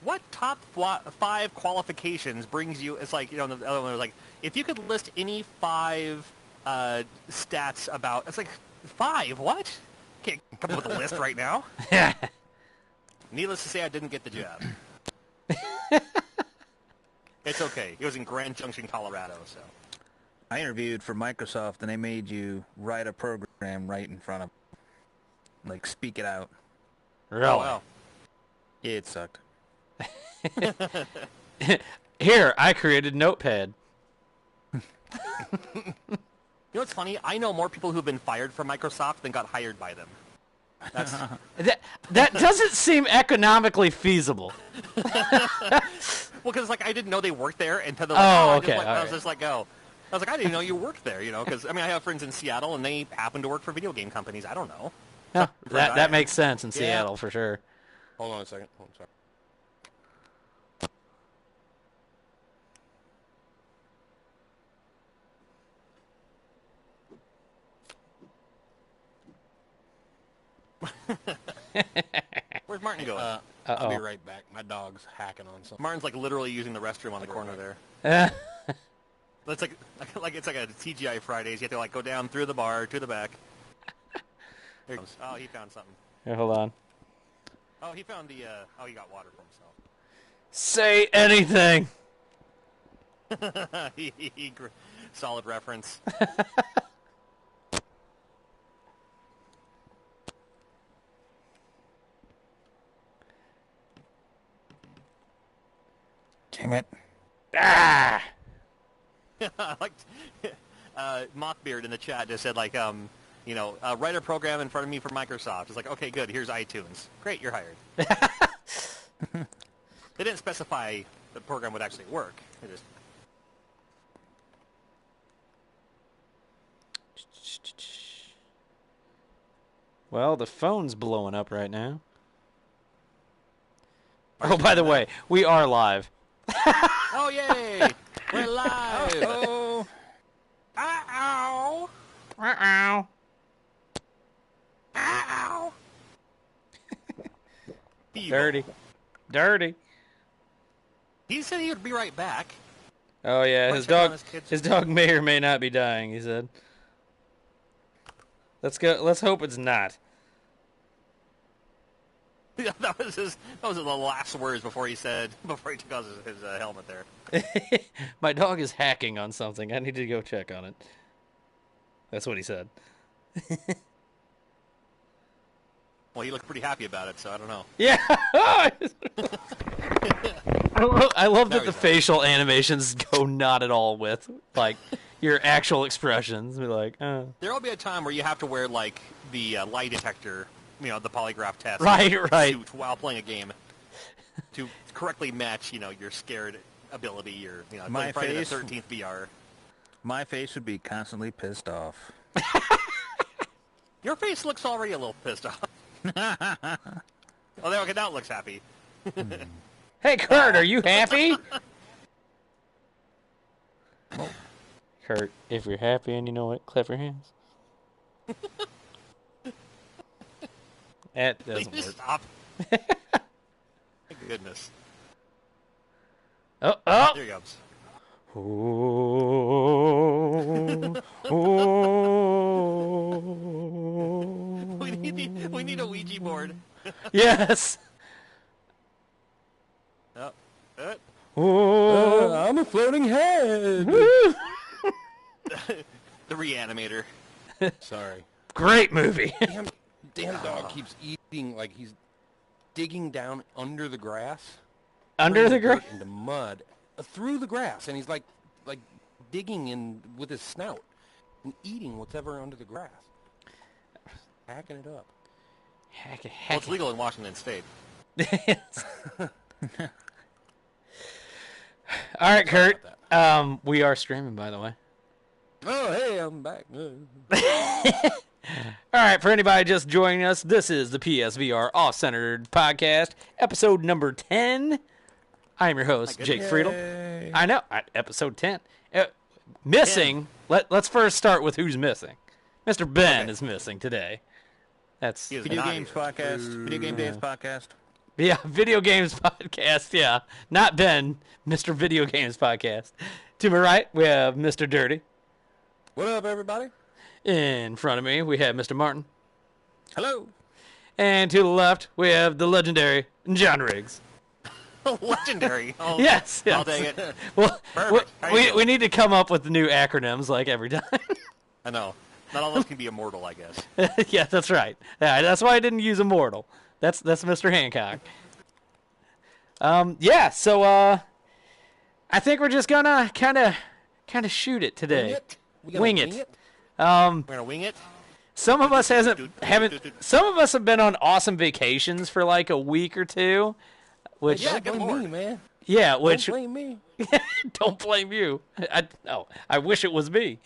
what top 5 qualifications brings you? It's like, the other one was like, if you could list any 5 stats about, it's like 5. What? Can't come up with a list right now. Needless to say, I didn't get the job. It's okay. It was in Grand Junction, Colorado, so. I interviewed for Microsoft, and they made you write a program right in front of them. Like, speak it out. Really? Oh, wow. Yeah, it sucked. Here, I created Notepad. You know what's funny? I know more people who've been fired from Microsoft than got hired by them. That's... that doesn't seem economically feasible. Well, because I didn't know they worked there until they're like, I was just like, I was like, I didn't know you worked there, because, I have friends in Seattle, and they happen to work for video game companies. I don't know. Yeah, that makes sense in Seattle, for sure. Hold on a second. Oh, I'm sorry. Where's Martin going? I'll be right back. My dog's hacking on something. Martin's literally using the restroom on the corner there. It's like it's like a TGI Fridays. You have to go down through the bar to the back. Here he comes. Oh, he found something. Here, hold on. Oh, he found the. He got water for himself. Say anything. Solid reference. Damn it. Ah! Mothbeard in the chat just said, write a program in front of me for Microsoft. It's like, okay, good, here's iTunes. Great, you're hired. They didn't specify the program would actually work. They just... Well, the phone's blowing up right now. Oh, by the way, we are live. Oh, yay! We're live! Oh. Ow! Ow. Ow! Dirty. He said he would be right back. Oh, yeah, Might his check on dog his dog may or may not be dying, he said. Let's hope it's not. Yeah, that was the last words before he took off his helmet there. My dog is hacking on something. I need to go check on it. That's what he said. Well, he looked pretty happy about it, so I don't know. Yeah. I love that the facial animations go not at all with your actual expressions. Be like, oh. There will be a time where you have to wear the lie detector, the polygraph test, right, suit while playing a game to correctly match, your scared ability. Your, my Friday the face, 13th VR. My face would be constantly pissed off. Your face looks already a little pissed off. Oh, okay, now it looks happy. Hey, Kurt, are you happy? Kurt, if you're happy and you know it, clap your hands. That doesn't Please work. stop. Thank goodness. Oh! There he goes. We need a Ouija board. Yes. I'm a floating head. The Reanimator. Sorry. Great movie. Damn dog keeps eating like he's digging down under the grass. Under the grass? Into mud. Through the grass. And he's like digging in with his snout. And eating whatever under the grass. Hacking it up. Well, it's legal in Washington State. All right, Kurt. We are streaming, by the way. Oh, hey, I'm back. All right, for anybody just joining us, this is the PSVR Off-Centered Podcast, episode number 10. I am your host, Jake Friedel. I know, episode 10. Missing, let's first start with who's missing. Mr. Ben is missing today. That's Video Games Podcast. Video Game Days Podcast. Yeah, Video Games Podcast, yeah. Not Ben, Mr. Video Games Podcast. To my right, we have Mr. Dirty. What up, everybody? In front of me, we have Mr. Martin. Hello. And to the left, we have the legendary John Riggs. Legendary. Oh, Yes. I'll take it. Well, Perfect. we need to come up with new acronyms like every time. I know. Not all of us can be immortal, I guess. Yeah, that's right. Yeah, that's why I didn't use immortal. That's Mr. Hancock. So I think we're just gonna kind of shoot it today. Wing it. Wing it. We're gonna wing it. Some of us Some of us have been on awesome vacations for like a week or two, which Yeah, Don't good blame lord. me, man. which Don't blame me. don't blame you. I wish it was me.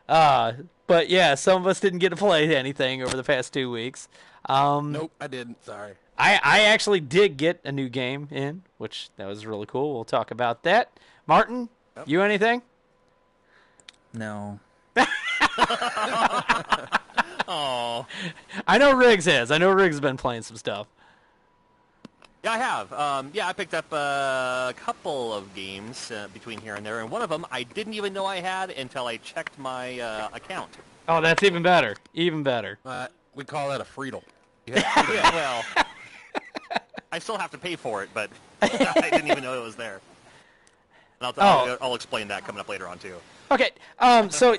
But yeah, some of us didn't get to play anything over the past 2 weeks. Nope, I didn't. Sorry. I actually did get a new game in, which that was really cool. We'll talk about that. Martin, you anything? No. Oh. I know Riggs has. I know Riggs has been playing some stuff. Yeah, I have. I picked up a couple of games between here and there, and one of them I didn't even know I had until I checked my account. Oh, that's even better. Even better. We call that a Friedel. Yeah, well, I still have to pay for it, but I didn't even know it was there. And I'll explain that coming up later on, too. Okay, so,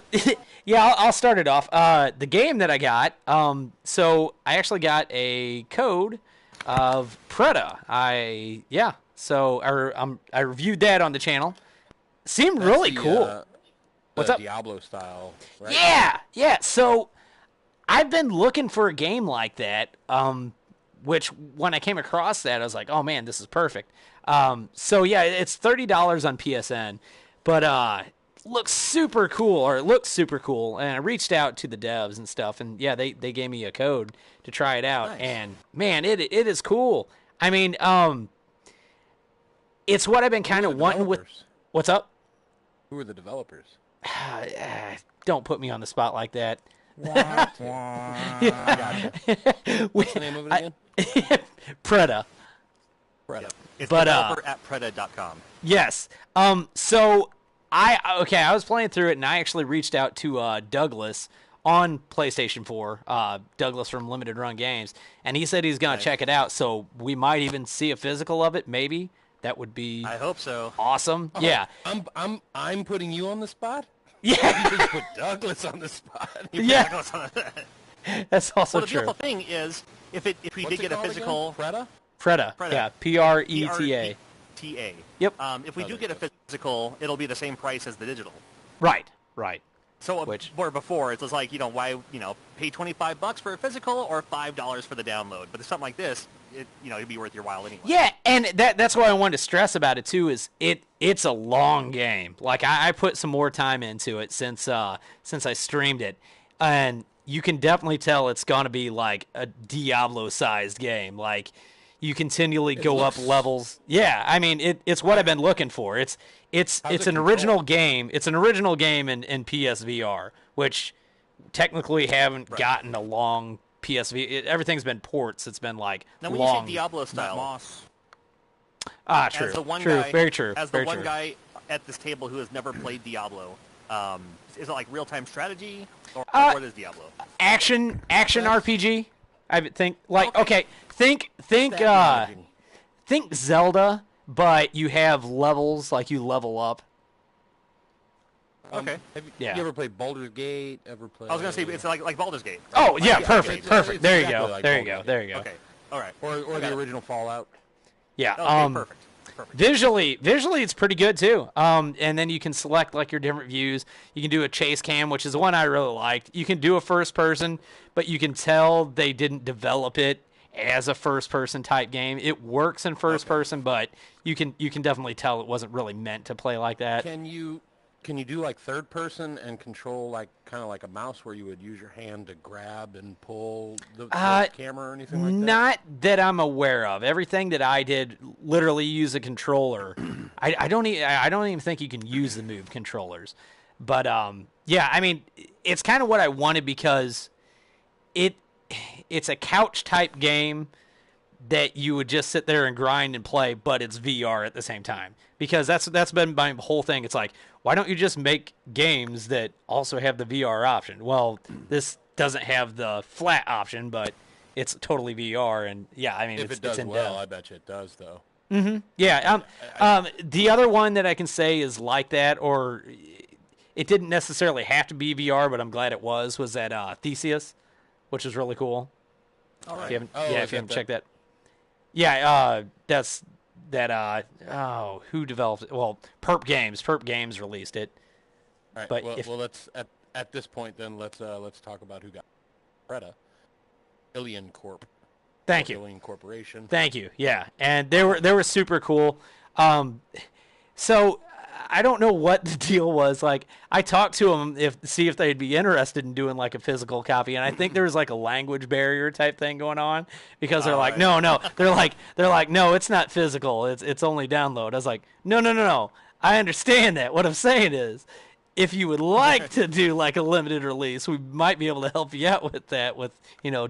yeah, I'll start it off. The game that I got, so I actually got a code of Preda. I reviewed that on the channel. Seemed really cool. What's up? Diablo style, right? Yeah, so I've been looking for a game like that, which when I came across that, I was like, oh, man, this is perfect. So, yeah, it's $30 on PSN, but looks super cool, or it looks super cool, and I reached out to the devs and stuff, and, yeah, they gave me a code to try it out, Nice. and, man, it is cool. I mean, it's what I've been kind of wanting with... What's up? Who are the developers? Don't put me on the spot like that. I gotcha. What's the name of it again? Preda. Preda. It's But, developer at Preda.com. Yes. So I was playing through it, and I actually reached out to Douglas on PlayStation 4, Douglas from Limited Run Games, and he said he's gonna check it out. So we might even see a physical of it. Maybe that would be I hope so. awesome. Yeah. I'm putting you on the spot. Yeah. You just put Douglas on the spot. Yeah. That's also Well, the true. beautiful thing is, if we What's did it get a called physical... again? Preda. Preda. Yeah. Preta. T-A. Yep. If we do get a physical, it'll be the same price as the digital. Right. So Which- where before it was like, why, pay $25 for a physical or $5 for the download. But something like this, it'd be worth your while anyway. Yeah, and that's why I wanted to stress about it too. Is it's a long game. Like I put some more time into it since I streamed it, and you can definitely tell it's gonna be like a Diablo-sized game. Like you continually go up levels. Yeah, I mean it's what I've been looking for. It's an original game. It's an original game in PSVR, which technically haven't gotten a long PSV. Everything's been ports. It's been like Now, when long. you say Diablo style, Moss. True. as the one true. guy, Very true. As very the one true. guy at this table who has never played Diablo, is it like real-time strategy, or what is Diablo? Action RPG. I would think like Okay. think Stat managing. think Zelda, but you have levels, like you level up. Okay. Have Yeah. you ever played Baldur's Gate? Ever played? I was gonna say it's like Baldur's Gate. Oh yeah, Like, perfect, okay. perfect. It's There you exactly go. like There you Baldur's go. Gate. There you go. Okay. All right. Or I the got it. original Fallout. Yeah. Okay, perfect. Visually it's pretty good too. And then you can select like your different views. You can do a chase cam, which is the one I really liked. You can do a first person, but you can tell they didn't develop it as a first person type game. It works in first person, but you can definitely tell it wasn't really meant to play like that. Can you do like third person and control like kind of like a mouse where you would use your hand to grab and pull the camera or anything like that? Not that I'm aware of. Everything that I did literally use a controller. I don't even think you can use the Move controllers. But yeah, I mean, it's kind of what I wanted because it's a couch type game, that you would just sit there and grind and play, but it's VR at the same time. Because that's been my whole thing. It's like, why don't you just make games that also have the VR option? Well, this doesn't have the flat option, but it's totally VR, and yeah, I mean, if it's it does in well, depth. I bet you it does, though. Mm-hmm. Yeah. The other one that I can say is like that, or it didn't necessarily have to be VR, but I'm glad it was that Theseus, which is really cool. All right. If you haven't, Oh, yeah, is if you haven't that checked that. Yeah, that's that. Who developed it? Well, Perp Games. Perp Games released it. All right. But Well, if- let's at this point then let's talk about who got Preda. Alien Corp. Thank you. Alien Corporation. Thank you. Yeah, and they were super cool. So I don't know what the deal was. Like, I talked to them see if they'd be interested in doing like a physical copy, and I think there was like a language barrier type thing going on because they're like, right. no, they're like, no, it's not physical. It's only download. I was like, no. I understand that. What I'm saying is, if you would like to do like a limited release, we might be able to help you out with that with,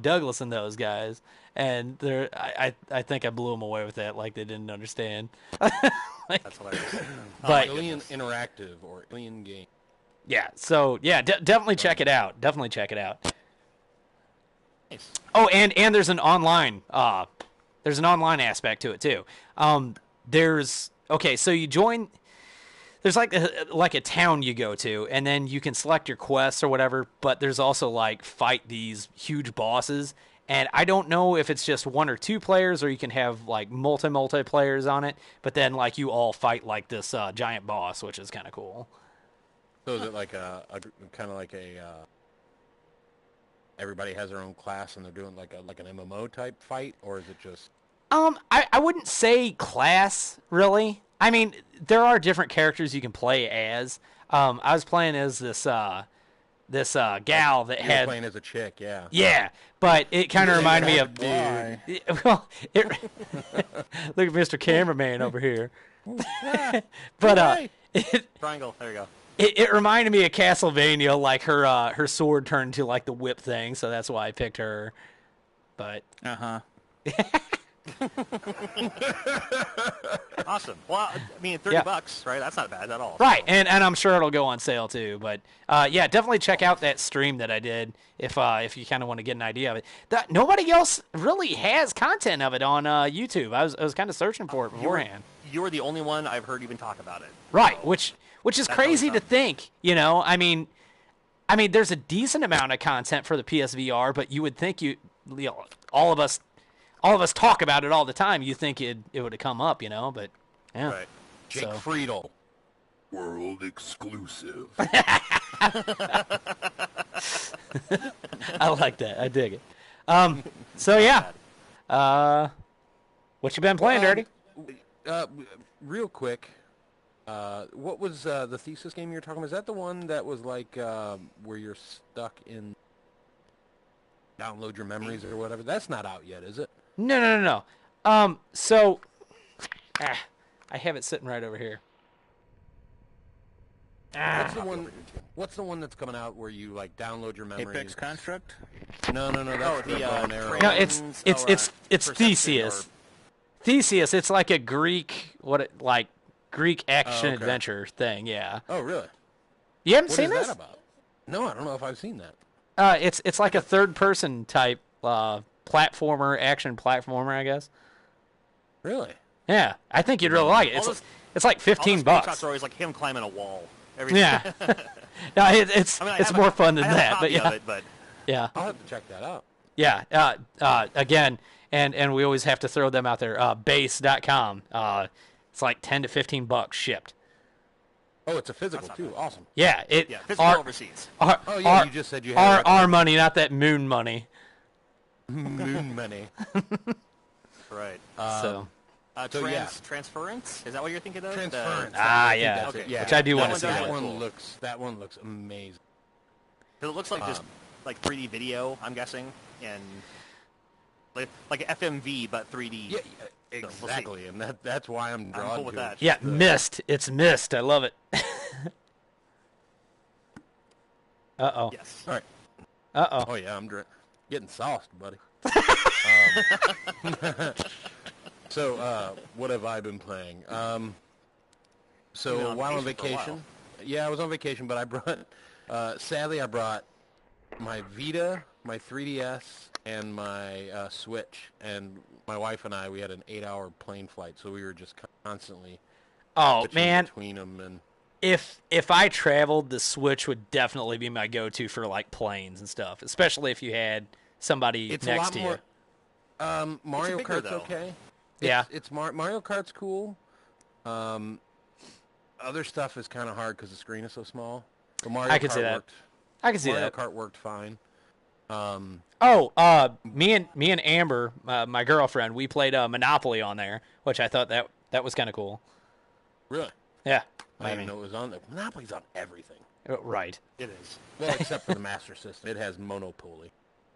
Douglas and those guys. And I think I blew them away with that, like they didn't understand. That's hilarious. But Alien Interactive or Alien Game. yeah, so yeah, definitely check it out. Definitely check it out. Nice. Oh, and there's an online aspect to it too. So you join. There's like a town you go to, and then you can select your quests or whatever. But there's also like fight these huge bosses, and I don't know if it's just one or two players, or you can have like multiplayers on it. But then like you all fight like this giant boss, which is kind of cool. So is it like a kind of like a everybody has their own class and they're doing like an MMO type fight, or is it just? I wouldn't say class really. I mean, there are different characters you can play as. I was playing as this gal that You're had. playing as a chick, yeah. Yeah, but it kind of reminded me of. Why? Well, look at Mr. Cameraman over here. But Triangle. There you go. it reminded me of Castlevania, like her sword turned to like the whip thing, so that's why I picked her. But Awesome. Well, I mean, $30, right? That's not bad at all. right, and I'm sure it'll go on sale too. But yeah, definitely check out that stream that I did if you kind of want to get an idea of it. Nobody else really has content of it on YouTube. I was kind of searching for it beforehand. You're the only one I've heard even talk about it. Right, which is That's crazy always to think. I mean, there's a decent amount of content for the PSVR, but you would think all of us talk about it all the time. You think it would have come up, but yeah. Right. Jake So- Friedel. World exclusive. I like that. I dig it. So yeah. What you been playing, Dirty? Real quick, what was the Thesis game you were talking about? Is that the one that was like where you're stuck in download your memories or whatever? That's not out yet, is it? No. So I have it sitting right over here. What's the one that's coming out where you like download your memories? Apex Construct? No. That's the bow and arrow. No, it's Perception Theseus. Theseus. It's like a Greek Greek action okay. adventure thing. Yeah. Oh, really? You haven't What seen is this? that about? No, I don't know if I've seen that. It's like a third person type action platformer, I guess. Really? Yeah, I think you'd really like it. All those- It's like All the $15. screenshots are always like him climbing a wall. Yeah. No, it's I mean, I it's have more a- fun than I have a that, but copy yeah, of it, but yeah, I'll have to check that out. yeah. Again, and we always have to throw them out there. Base.com. It's like $10 to $15 shipped. Oh, it's a physical too. Awesome. Yeah, physical overseas. Oh yeah, you just said you had our money, not that moon money. moon money. Right. So So, yeah. Transference? Is that what you're thinking of? Transference. Ah, I think yeah. that's it. Okay. Yeah. Which I do That want to one see. does That. look cool. That one looks amazing. It looks like just like 3D video, I'm guessing, and like FMV but 3D. Yeah, So we'll see. exactly, and that's why I'm drawn cool with to it. that. Yeah, Mist. It's Mist. I love it. Uh-oh. Yes. All right. Uh-oh. Oh yeah, I'm getting sauced, buddy. So, what have I been playing? So, while on vacation, yeah, I was on vacation, but I brought, sadly, I brought my Vita, my 3DS, and my Switch. And my wife and I, we had an 8-hour plane flight, so we were just constantly switching between them. And if I traveled, the Switch would definitely be my go-to for like planes and stuff, especially if you had somebody next to you. Mario Kart's okay. Mario Kart's cool. Other stuff is kind of hard because the screen is so small. But Mario I can Kart see that. worked. I can see Mario that. Kart worked fine. Me and Amber, my girlfriend, we played Monopoly on there, which I thought that was kind of cool. Really? Yeah. I didn't even know it was on there. Monopoly's on everything. Right. It is. Well, except for the Master System. It has Monopoly.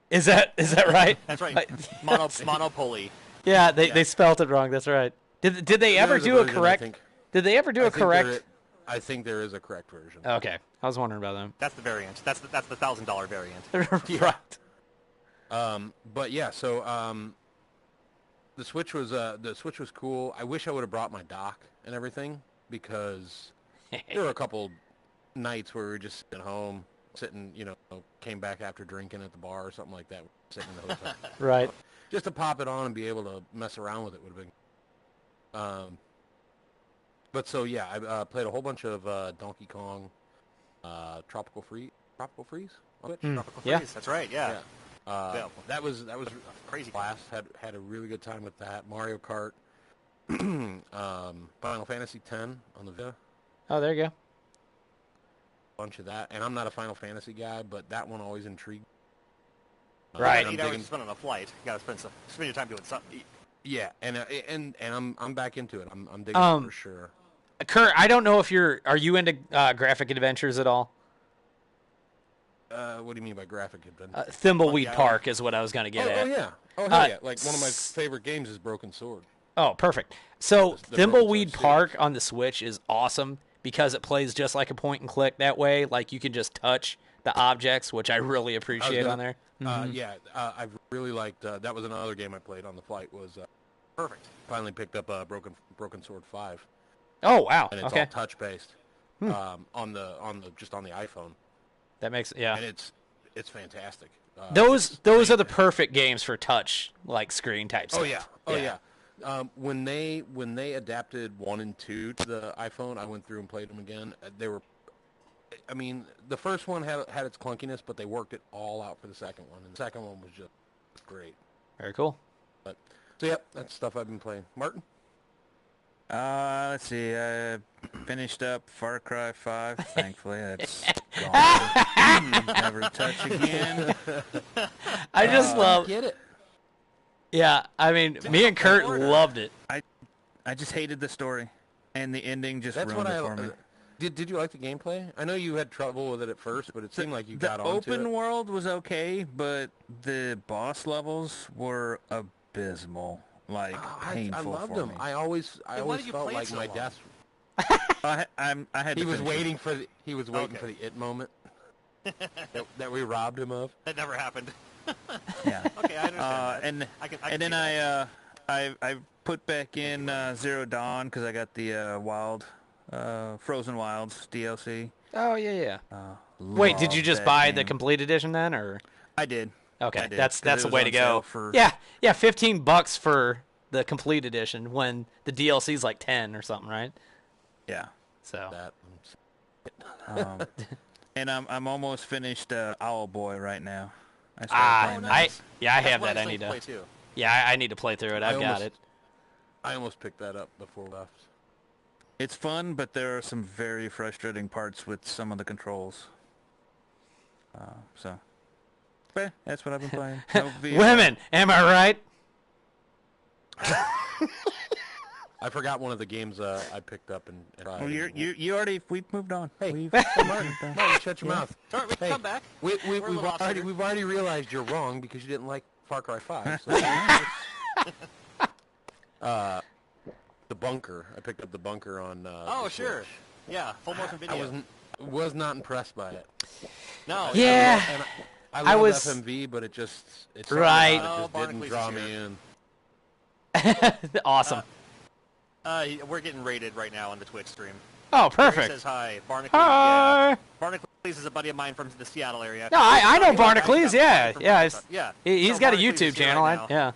Is that right? That's right. Monopoly. Yeah, they spelt it wrong. That's right. Did they ever do a correct? Did they ever do a correct? I think there is a correct version. Okay, I was wondering about them. That's the variant. That's the $1,000 variant. Right. But yeah, so the Switch was cool. I wish I would have brought my dock and everything because there were a couple nights where we were just sitting at home, came back after drinking at the bar or something like that, sitting in the hotel. Right. Just to pop it on and be able to mess around with it would have been. But so yeah, I played a whole bunch of Donkey Kong, Tropical Freeze. On Switch? Tropical Yeah. Freeze. That's right. Yeah. That was a Crazy blast. Had a really good time with that. Mario Kart, Final Fantasy X on the Vita. Oh, there you go. Bunch of that, and I'm not a Final Fantasy guy, but that one always intrigued. Right. 8 hours to spend on a flight. You gotta spend your time doing something. Yeah, and I'm back into it. I'm digging it for sure. Kurt, I don't know if are you into graphic adventures at all? What do you mean by graphic adventure? Thimbleweed Park is what I was going to get at. Oh yeah. Oh hell yeah. Like one of my favorite games is Broken Sword. Oh, perfect. So The Thimbleweed Broken Sword Park on the Switch is awesome because it plays just like a point and click that way. Like you can just touch the objects, which I really appreciate on there. I really liked. That was another game I played on the flight. Was Perfect. finally picked up Broken Sword 5. Oh wow. And it's all touch based. On the iPhone. That makes And it's fantastic. Those are the perfect games for touch like screen type stuff. Oh yeah. When they adapted 1 and 2 to the iPhone, I went through and played them again. They were, I mean, the first one had its clunkiness, but they worked it all out for the second one, and the second one was just great. Very cool. But so yeah, that's stuff I've been playing. Martin? Let's see. I finished up Far Cry 5. Thankfully, that's gone. Never touch again. I just love. Get it? Yeah, I mean, me and Kurt loved it. I just hated the story, and the ending just ruined it for me. Did you like the gameplay? I know you had trouble with it at first, but it seemed like you got The onto it. open world was okay, but the boss levels were abysmal. Like painful I loved for them. me. I always why did you felt play it like so my long? death. I had. He to was finish it. waiting for the it moment that we robbed him of. That never happened. Yeah. Okay, I understand. That. I can then see I put back in Zero Dawn because I got the Frozen Wilds DLC. Oh yeah. Wait, did you just buy the complete edition then, or? I did. Okay, I did, that's 'cause the it was way on to go. sale for- Yeah, $15 for the complete edition when the DLC is like 10 or something, right? Yeah. So. That And I'm almost finished Owl Boy right now. I started playing that. I That's have what that. I still need to. play too. Yeah, I need to play through it. I've got almost- it. I almost picked that up before we left. It's fun, but there are some very frustrating parts with some of the controls. But that's what I've been playing. No VR. Women, am I right? I forgot one of the games I picked up and tried. Well, you already. We've moved on. Hey, We've Martin, shut your mouth. All right, we can come back. We've We're a little off-center. already realized you're wrong because you didn't like Far Cry 5. So the bunker. I picked up the bunker on. Oh, the sure. Switch. Yeah, full motion video. I was not impressed by it. No. Yeah. I love was FMV, but it Right. just didn't draw me in. awesome. We're getting rated right now on the Twitch stream. Oh, Barry perfect. says hi. Barnacles. Hi. Yeah. Barnacles is a buddy of mine from the Seattle area. No, I know Barnacles. Yeah, yeah. Yeah. He's So got a Barnacles YouTube is here channel. right now. Yeah,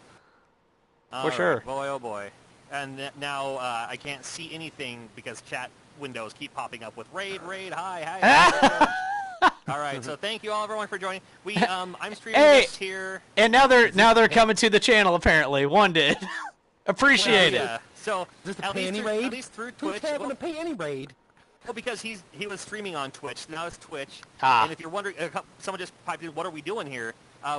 All for right. sure. Boy, oh boy. And now I can't see anything because chat windows keep popping up with raid, hi. All right, so thank you all everyone for joining. I'm streaming this here. And now they're coming to the channel. Apparently, one did. Appreciate it. Yeah. So Just a at panty least, raid? at least through Who's Twitch. having a panty raid? Well, because he was streaming on Twitch. Now it's Twitch. Ah. And if you're wondering, someone just piped in, what are we doing here?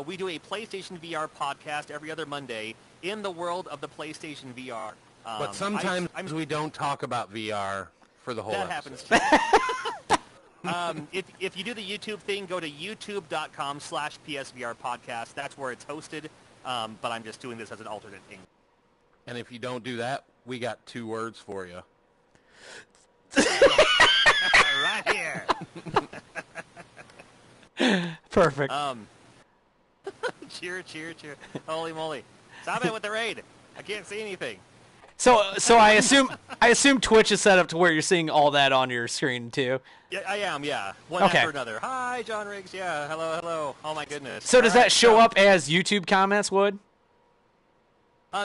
We do a PlayStation VR podcast every other Monday in the world of the PlayStation VR. But sometimes we don't talk about VR for the whole that episode. happens too. If you do the YouTube thing, go to youtube.com/PSVR podcast. That's where it's hosted. But I'm just doing this as an alternate thing. And if you don't do that, we got 2 words for you. Right here. Perfect. Cheer. Holy moly. Stop it with the raid. I can't see anything. So I assume Twitch is set up to where you're seeing all that on your screen too. Yeah, I am, yeah. One Okay. after another. Hi, John Riggs. Yeah, hello. Oh, my goodness. So does All right, that show up as YouTube comments would?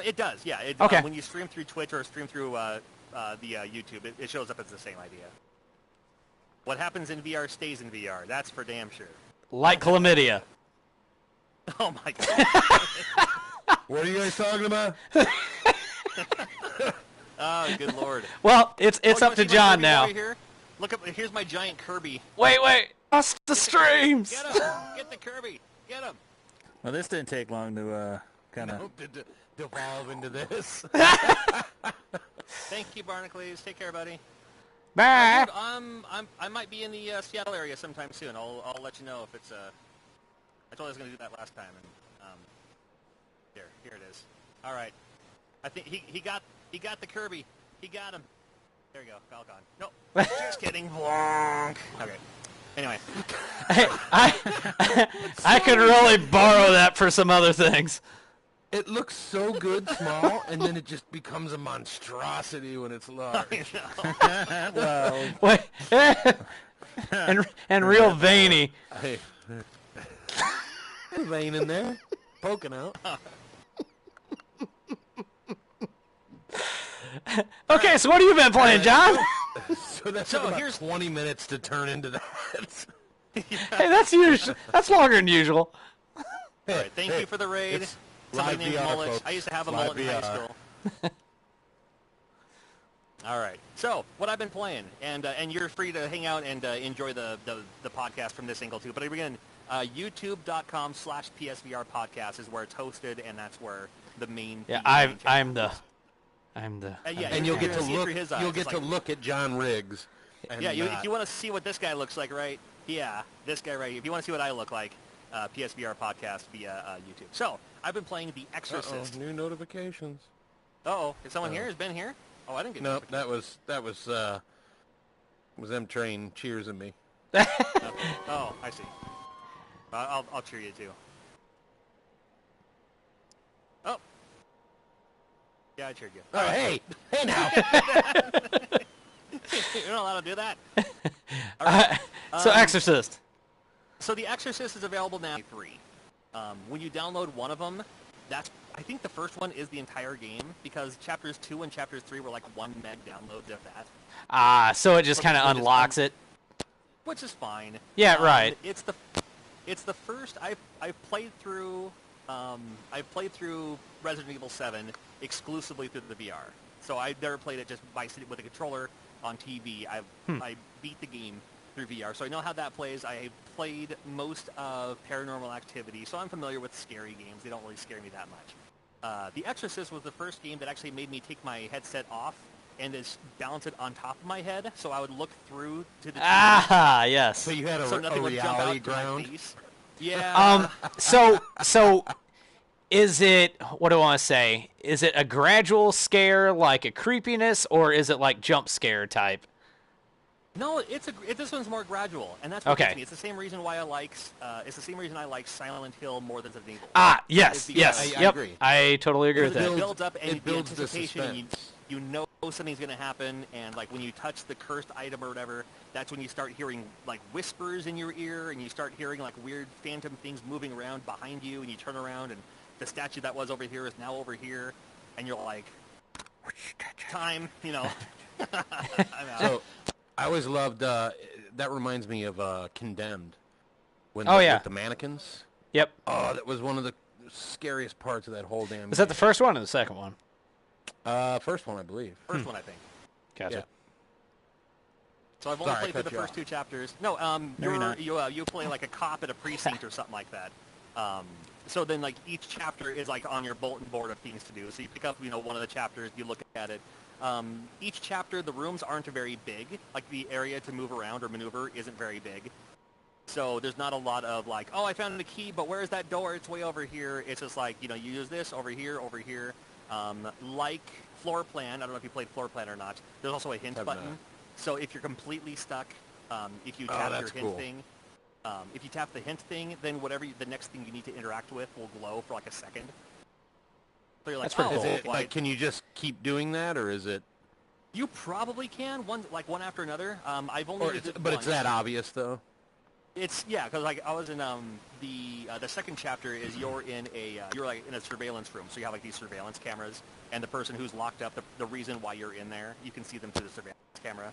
It does, yeah. Okay. When you stream through Twitch or stream through YouTube, it shows up as the same idea. What happens in VR stays in VR. That's for damn sure. Like chlamydia. Oh, my God. What are you guys talking about? Oh, good Lord. Well, it's Oh, you up wanna to see my John Kirby now. over here? Look up. Here's my giant Kirby. Wait. Us the streams. Get him. Get the Kirby. Get him. Well, this didn't take long to kind of... To devolve into this. Thank you, Barnacles. Take care, buddy. Bye. Dude, I might be in the Seattle area sometime soon. I'll let you know if it's I told you I was going to do that last time, and here it is. All right, I think he got the Kirby. He got him. There you go, Falcon. No, just kidding. Wonk. Okay. Anyway, I could really borrow that for some other things. It looks so good small, and then it just becomes a monstrosity when it's large. Well, Wait. and real veiny. Hey. Vein in there, poking out. Okay, so what have you been playing, John? So that's So about here's- 20 minutes to turn into that. Hey, that's usual. That's longer than usual. all right. Thank you for the raid. It's Somebody live named VR, Mullet. folks. I used to have a Live mullet in high VR. school. All right. So what I've been playing, and you're free to hang out and enjoy the podcast from this angle too. But again, youtube.com/PSVR podcast is where it's hosted, and that's where the main. Yeah, the main I'm channel the. yeah, And you'll get to see it look. through his eyes. You'll get It's to like- look at John Riggs. And Yeah, if you want to see what this guy looks like, right? Yeah, this guy right. If you want to see what I look like, PSVR podcast via YouTube. So I've been playing The Exorcist. new notifications. Uh-oh, is someone here? Has been here? Oh, I didn't get. Nope, that was them train cheersing me. Oh, I see. I'll cheer you too. Oh. Yeah, I cheered you. Oh, hey now. You're not allowed to do that. So Exorcist. So The Exorcist is available now. 3. When you download one of them, I think the first one is the entire game because chapters 2 and chapters 3 were like 1 meg downloads of that, So it just kind of Which is unlocks it. which is fine. Yeah, right. It's the first I've played through. I've played through Resident Evil 7 exclusively through the VR. So I've never played it just by sitting with a controller on TV. I beat the game through VR, so I know how that plays. I have played most of Paranormal Activity, so I'm familiar with scary games. They don't really scare me that much. The Exorcist was the first game that actually made me take my headset off and just balance it on top of my head, so I would look through to the Ah, yes. So you had so a nothing would jump reality out to my ground. face. Yeah. So is it, what do I want to say? Is it a gradual scare, like a creepiness, or is it like jump scare type? No, this one's more gradual, and that's what Okay. gets me. It's the same reason why I like Silent Hill more than Resident Evil. Ah, yes, It's because yes, I yep. agree. I totally agree with It that. builds up and It builds the anticipation, and suspense. you know something's going to happen, and like when you touch the cursed item or whatever, that's when you start hearing like whispers in your ear, and you start hearing like weird phantom things moving around behind you, and you turn around, and the statue that was over here is now over here, and you're like, time, you know. I'm out. So, I always loved, that reminds me of Condemned. When Oh, yeah. With the mannequins. Yep. Oh, that was one of the scariest parts of that whole damn Is that the game. first one or the second one? First one, I believe. First one, I think. Gotcha. Yeah. So I've only Sorry, I played through cut the you first off. 2 chapters. No, you're not. you play like a cop at a precinct or something like that. So then like each chapter is like on your bulletin board of things to do. So you pick up, one of the chapters, you look at it. Each chapter, the rooms aren't very big. Like the area to move around or maneuver isn't very big. So there's not a lot of like, oh, I found a key, but where's that door? It's way over here. It's just like, you use this over here, over here. Like floor plan, I don't know if you played floor plan or not. There's also a hint Have button. not. So if you're completely stuck, if you Oh, tap your that's hint cool. thing, if you tap the hint thing, then whatever the next thing you need to interact with will glow for like a second. So you're like, That's pretty oh, cool. Is it, well, like, can you just keep doing that, or is it... you probably can one after another. I've only used it But once. it's that obvious, though? It's because like I was in the second chapter is you're like in a surveillance room, so you have like these surveillance cameras, and the person who's locked up, the reason why you're in there, you can see them through the surveillance camera.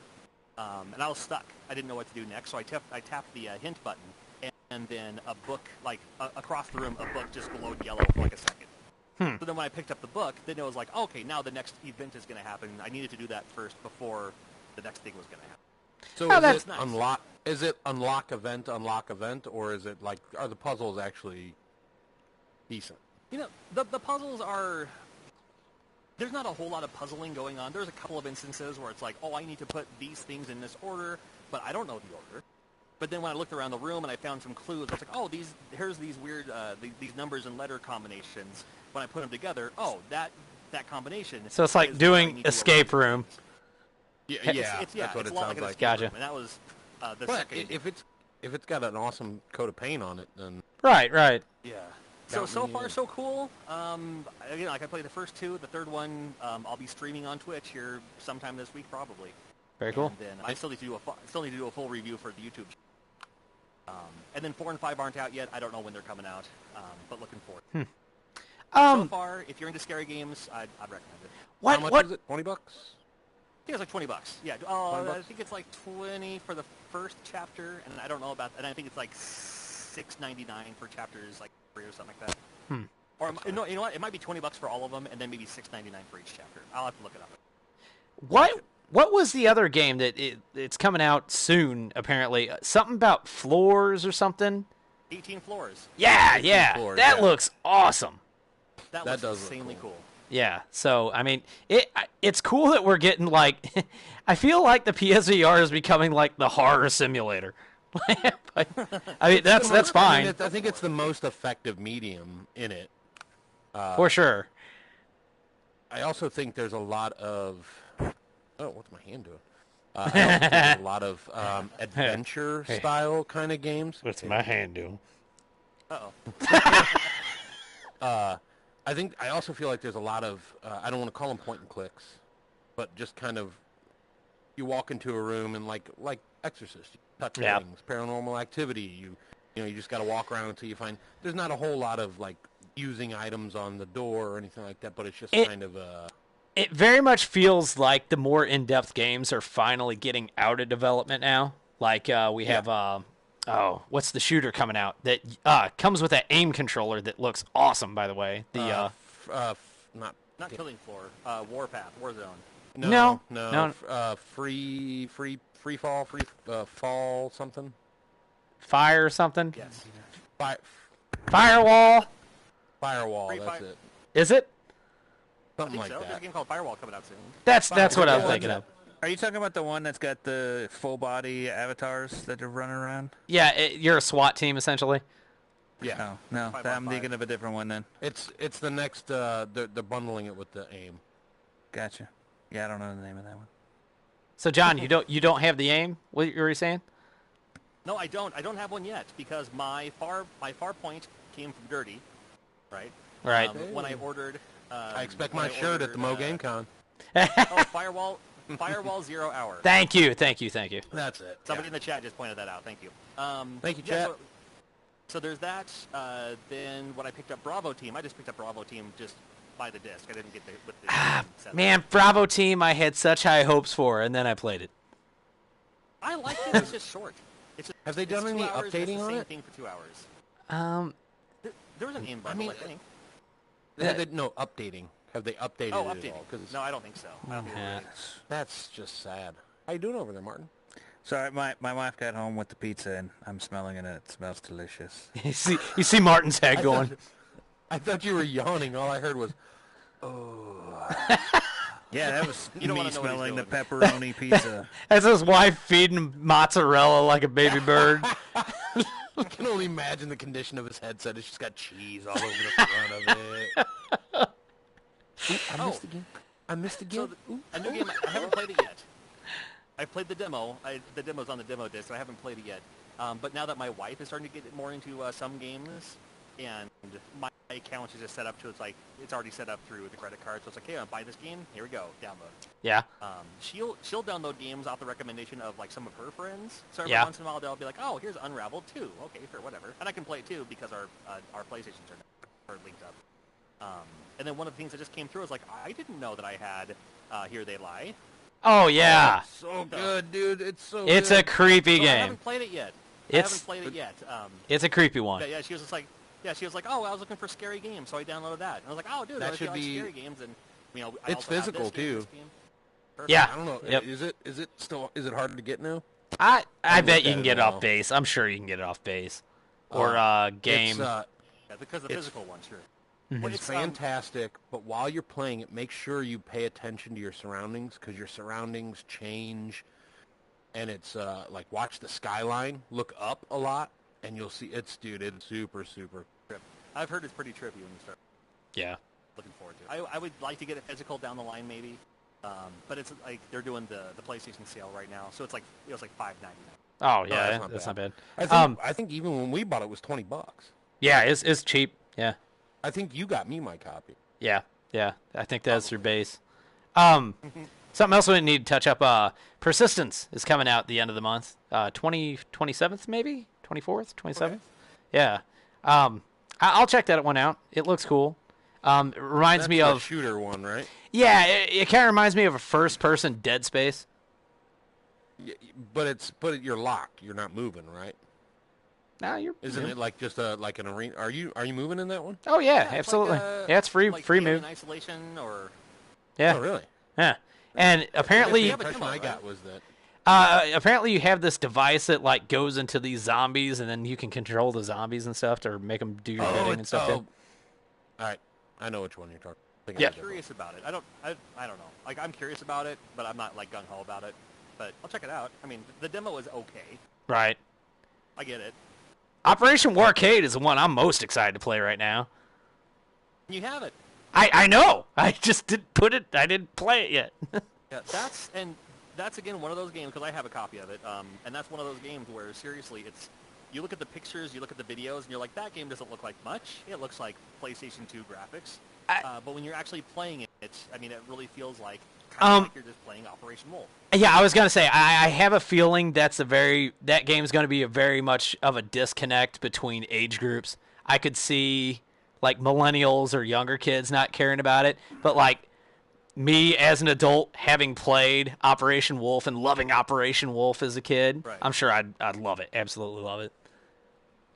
And I was stuck. I didn't know what to do next, so I tapped the hint button, and then a book like across the room, a book just glowed yellow for like a second. So then when I picked up the book, then it was like, okay, now the next event is going to happen. I needed to do that first before the next thing was going to happen. So Oh, is that's it nice. unlock? Is it unlock event, or is it like, are the puzzles actually decent? The puzzles are... There's not a whole lot of puzzling going on. There's a couple of instances where it's like, oh, I need to put these things in this order, but I don't know the order. But then when I looked around the room and I found some clues, I was like, oh, here's these weird these numbers and letter combinations. When I put them together, oh, that combination. So it's like is what I doing need to escape arrange. room. Yeah, It's that's what it's it a lot sounds like an like. escape Gotcha. room, and that was the But second. if it's got an awesome coat of paint on it, then Right, right. Yeah. Count So me far in. so cool. Again, like I played the first 2. The third one, I'll be streaming on Twitch here sometime this week probably. Very cool. And then I still need to do a full review for the YouTube. And then 4 and 5 aren't out yet. I don't know when they're coming out, but looking forward. So far, if you're into scary games, I'd recommend it. What? how much What? is it? $20? I think it's like $20. Yeah. $20? I think it's like 20 for the first chapter, and I don't know about. And I think it's like $6.99 for chapters like 3 or something like that. Or no, you know what? It might be $20 for all of them, and then maybe $6.99 for each chapter. I'll have to look it up. What was the other game that it's coming out soon? Apparently, something about floors or something. 18 floors. Yeah, 18 yeah. floors, That yeah. looks awesome. That That looks does look insanely cool. cool. Yeah. So I mean, it's cool that we're getting like. I feel like the PSVR is becoming like the horror simulator. But, I mean, that's fine I think it's the most effective medium in it. for sure. I also think there's a lot of... Oh, what's my hand doing? I also think there's a lot of adventure-style kind of games. What's my hand doing? I also feel like there's a lot of... I don't want to call them point-and-clicks, but just kind of... You walk into a room and like Exorcist, you touch Yeah. things, Paranormal Activity, you just got to walk around until you find... There's not a whole lot of like using items on the door or anything like that, but it's just kind of... It very much feels like the more in-depth games are finally getting out of development now. Like we have, what's the shooter coming out that comes with that aim controller that looks awesome, by the way. The not Killing Floor, Warpath, Warzone. No. free fall something. fire or something. Yes. Firewall. Firewall. Free That's Fire- it. Is it? I Something think like so. There's a that. game called Firewall coming out soon. That's what I'm Firewall. thinking of. Are you talking about the one that's got the full body avatars that are running around? Yeah, you're a SWAT team essentially. Yeah. Oh, no, 5 I'm on 5. thinking of a different one then. It's the next. They're bundling it with the aim. Gotcha. Yeah, I don't know the name of that one. So John, you don't have the aim? What were you saying? No, I don't. I don't have one yet because my far point came from Dirty, right? Right. When I ordered. I expect my shirt at the Mo Game Con. Oh, Firewall 0 hour. Thank you. That's it. Somebody in the chat just pointed that out. Thank you. Thank you, yeah, chat. So there's that. Then when I picked up Bravo Team, I just picked up Bravo Team just by the disc. I didn't get with the set. Man, Bravo Team, I had such high hopes for, and then I played it. I like it. It's just short. It's just, Have they done any updating on it? Same thing for 2 hours. There was an aim bundle, I think. No, updating. Have they updated it updating. at all? 'Cause No, I don't think so. I don't think Yeah. that's just sad. How you doing over there, Martin? Sorry, my wife got home with the pizza, and I'm smelling it, and it smells delicious. You see Martin's head going. I thought you were yawning. All I heard was, Yeah, that was You don't me wanna know what he's smelling the doing. pepperoni pizza. That's his wife feeding him mozzarella like a baby bird. I can only imagine the condition of his headset. It's just got cheese all over the front of it. Ooh, I missed again. So a new game. I haven't played it yet. I played the demo. The demo's on the demo disc. So I haven't played it yet. But now that my wife is starting to get more into some games, and my account is just set up to it's already set up through the credit card. So it's like, hey, I buy this game. Here we go, download. Yeah. She'll download games off the recommendation of some of her friends. So every Yeah. once in a while they'll be like, oh, here's Unraveled 2. Okay, sure, whatever. And I can play it too because our PlayStations are linked up. And then one of the things that just came through was I didn't know that I had Here They Lie. Oh yeah. So good, dude. It's so It's good. a creepy So I game. haven't played it yet. It's a creepy one. Yeah, she was just she was like, oh, I was looking for scary games, so I downloaded that. And I was like, oh, dude, That I should like be- scary games, and I It's also have physical, this game, too. this game. Perfect. Yeah. I don't know. Yep. Is it hard to get now? I haven't bet looked you at can it get in a it off while. base. I'm sure you can get it off base. Or game. It's, Yeah, because the It's- physical one, sure. Mhm. Well, it's fantastic, but while you're playing it, make sure you pay attention to your surroundings because your surroundings change. And it's watch the skyline, look up a lot, and you'll see it's super, super. I've heard it's pretty trippy when you start Yeah. looking forward to it. I would like to get it physical down the line, maybe. But it's they're doing the PlayStation sale right now, so it's it was $5.99. Oh that's yeah, not that's bad. not bad. I think even when we bought it, it was $20. Yeah, it's cheap. Yeah. I think you got me my copy. Yeah. I think that's your base. Something else we need to touch up. Persistence is coming out at the end of the month. 27th maybe? 24th? 27th? Okay. Yeah. I'll check that one out. It looks cool. It reminds That's me the of... shooter one, right? Yeah, it kind of reminds me of a first-person Dead Space. Yeah, but you're locked. You're not moving, right? No, you're... Isn't it like just like an arena? Are you moving in that one? Oh, yeah, it's absolutely. like, Yeah, it's free like free Alien move. Isolation or Yeah. Oh, really? Yeah. And apparently... The have a impression demo, I got right? was that. Apparently you have this device that goes into these zombies, and then you can control the zombies and stuff to make them do your bidding and stuff. All right, I know which one you're talking. Yeah. I'm curious about it. I don't know. I'm curious about it, but I'm not gung ho about it. But I'll check it out. I mean, the demo is okay. Right. I get it. Operation Warcade is the one I'm most excited to play right now. You have it. I know. I just didn't put it. I didn't play it yet. Yeah, that's again one of those games because I have a copy of it. And that's one of those games where seriously, you look at the pictures, you look at the videos, and you're like, that game doesn't look like much. It looks like PlayStation 2 graphics. But when you're actually playing it, I mean, it really feels like like you're just playing Operation Wolf. Yeah, I was gonna say I have a feeling that game's gonna be a very much of a disconnect between age groups. I could see millennials or younger kids not caring about it, but me as an adult having played Operation Wolf and loving Operation Wolf as a kid, Right. I'm sure I'd love it. Absolutely love it.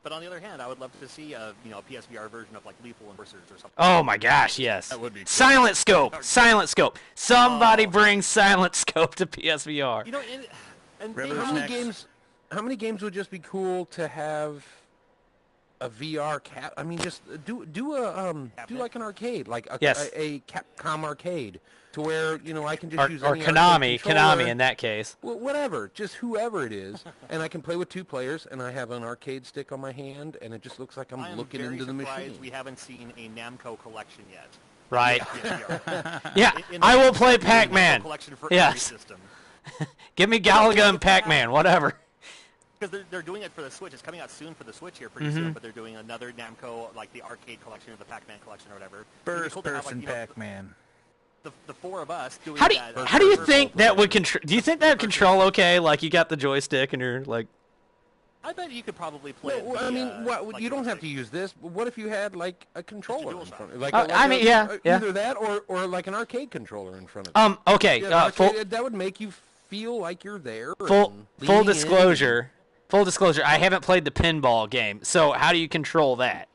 But on the other hand, I would love to see a PSVR version of Lethal Enforcers or something. Oh my gosh, yes. That would be cool. Silent Scope. Silent Scope. Somebody bring Silent Scope to PSVR. And Riddler's How many next. games? How many games would just be cool to have a VR cap? I mean, just do like an arcade, like Yes. a Capcom arcade, to where I can just Or use any Konami. arcade controller. Konami in that case. Well, whatever, just whoever it is, and I can play with 2 players, and I have an arcade stick on my hand, and it just looks like I I'm am looking very into the surprised machine. we haven't seen a Namco collection yet. Right. PSVR. Yeah, In the I will play Namco Pac-Man. collection for Yes. every system. Give me Galaga and Pac-Man, whatever. Because they're doing it for the Switch. It's coming out soon for the Switch here pretty soon, but they're doing another Namco, like the arcade collection or the Pac-Man collection or whatever. First-person Pac-Man. The four of us doing How do that. how do you think that would control? Do you think that would control okay? Like you got the joystick and you're like. I bet you could probably play it. No, I mean, like you don't have to use this. What if you had like a controller in front of you? Yeah. Either that or like an arcade controller in front of you. Okay. That would make you feel like you're there. Full disclosure. Full disclosure. I haven't played the pinball game, so how do you control that?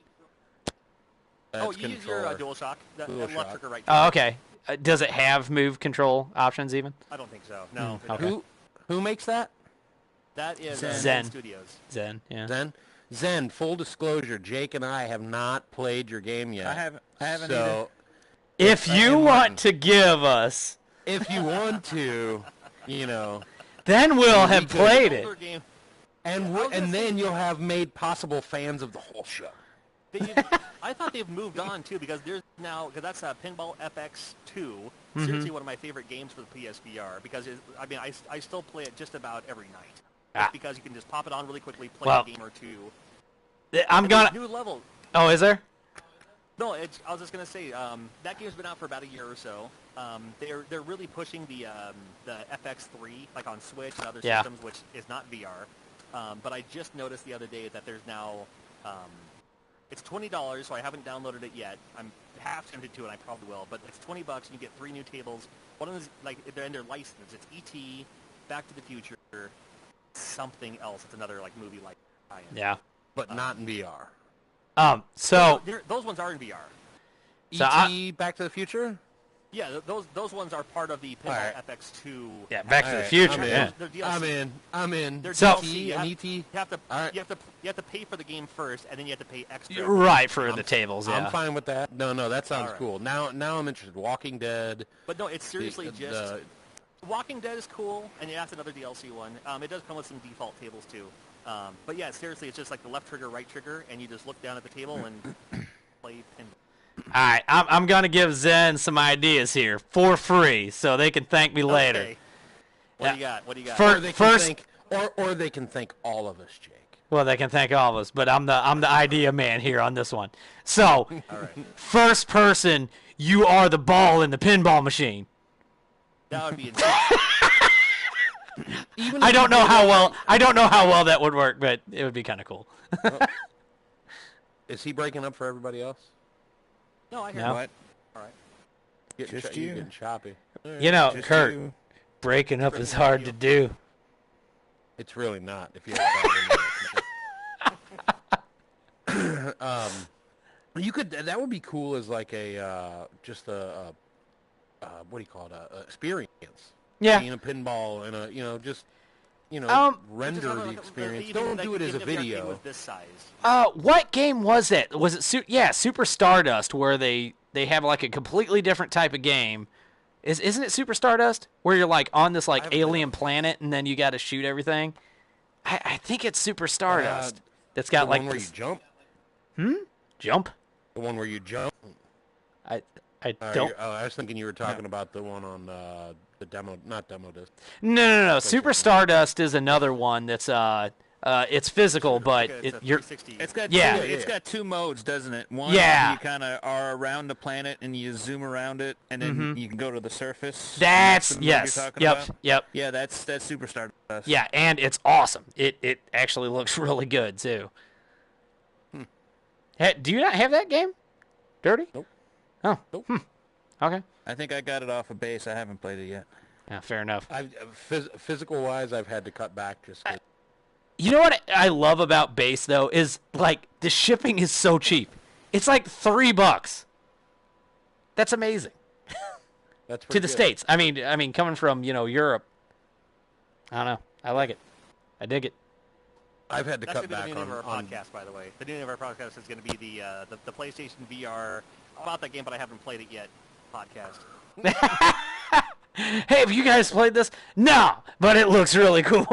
You use your DualShock. The left trigger, right trigger. Oh, okay. Does it have move control options even? I don't think so. No. Okay. Who makes that? That is Zen Studios. Zen, yeah. Zen. Full disclosure, Jake and I have not played your game yet. I haven't so either. If you want to give us, if you want to, then we'll have played it. And then you'll have made possible fans of the whole show. I thought they've moved on too because there's now because that's Pinball FX2. Seriously, one of my favorite games for the PSVR because I still play it just about every night. Because you can just pop it on really quickly, play a game or two. I'm gonna new level. Oh, is there? No, I was just gonna say that game's been out for about a year or so. They're really pushing the FX3 like on Switch and other systems, which is not VR. But I just noticed the other day that there's now it's $20, so I haven't downloaded it yet. I'm half tempted to, and I probably will. But it's $20, and you get 3 new tables. One of them is like they're licensed. It's E.T., Back to the Future, something else. It's another like movie like. Yeah. But not in VR. So those ones are in VR. E.T. Back to the Future. Yeah, those ones are part of the Pinball FX2. Yeah, Back to the Future. I'm in. They're So DLC, and ET. You have to pay for the game first, and then you have to pay extra. Right for the tables. Yeah. I'm fine with that. No, that sounds cool. Now I'm interested. Walking Dead. But no, it's seriously just Walking Dead is cool, and that's another DLC one. It does come with some default tables too. But yeah, seriously, it's just like the left trigger, right trigger, and you just look down at the table and play pinball. All right, I'm going to give Zen some ideas here for free so they can thank me later. Okay. What do you got? What do you got? Or they can thank all of us, Jake. Well, they can thank all of us, but I'm the idea man here on this one. So, all right. First person, you are the ball in the pinball machine. That would be insane. I don't know how well that would work, but it would be kind of cool. Is he breaking up for everybody else? No, I hear No. What? All right. Just You're you. getting choppy. Kurt, you. breaking up is hard to do. It's really not. If you have you could. That would be cool as like a just a what do you call it? A experience. Yeah. Being a pinball and render the experience. Don't do it as a video. Was this size. What game was it? Was it Super Stardust, where they have like a completely different type of game? Isn't it Super Stardust, where you're like on this like alien planet and then you got to shoot everything? I think it's Super Stardust. That's got like one where you jump. Jump. The one where you jump. I don't. I was thinking you were talking about the one on the demo, not demo disc. No. Super Stardust is another one that's it's physical, but it's got 2 modes, doesn't it? One, you kind of are around the planet and you zoom around it, and then you can go to the surface. That's the mode you're talking about? Yep. Yeah, that's Super Stardust. Yeah, and it's awesome. It actually looks really good too. Hey, do you not have that game, Dirty? Nope. Oh. Nope. Okay. I think I got it off of base. I haven't played it yet. Yeah, fair enough. Physical wise, I've had to cut back just. You know what I love about base though is like the shipping is so cheap. It's like $3. That's amazing. That's to the good. States. I mean, coming from Europe. I don't know. I like it. I dig it. I've had to That's cut back the new name on of our podcast, by the way. The new name of our podcast is going to be the PlayStation VR. I bought that game, but I haven't played it yet. Podcast. Hey, have you guys played this? No, but it looks really cool.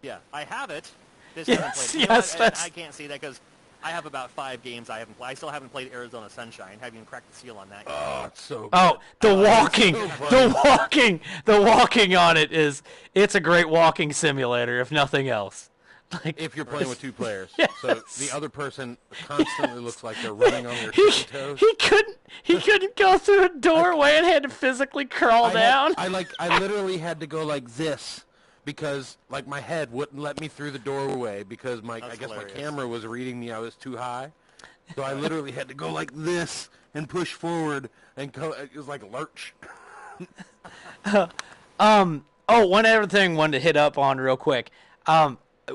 Yeah, I have it. Just Yes, haven't played it. yes, I can't see that because I have about 5 games I haven't played. I still haven't played Arizona Sunshine. Haven't even cracked the seal on that. Oh, it's so good. Oh, the walking on it it's a great walking simulator, if nothing else. Like, if you're playing with 2 players. Yes. So the other person constantly looks like they're running on their toes. He couldn't go through a doorway and had to physically crawl down. I literally had to go like this because like my head wouldn't let me through the doorway because I guess my camera was reading me I was too high. So I literally had to go like this and push forward and go. It was like a lurch. One other thing I wanted to hit up on real quick.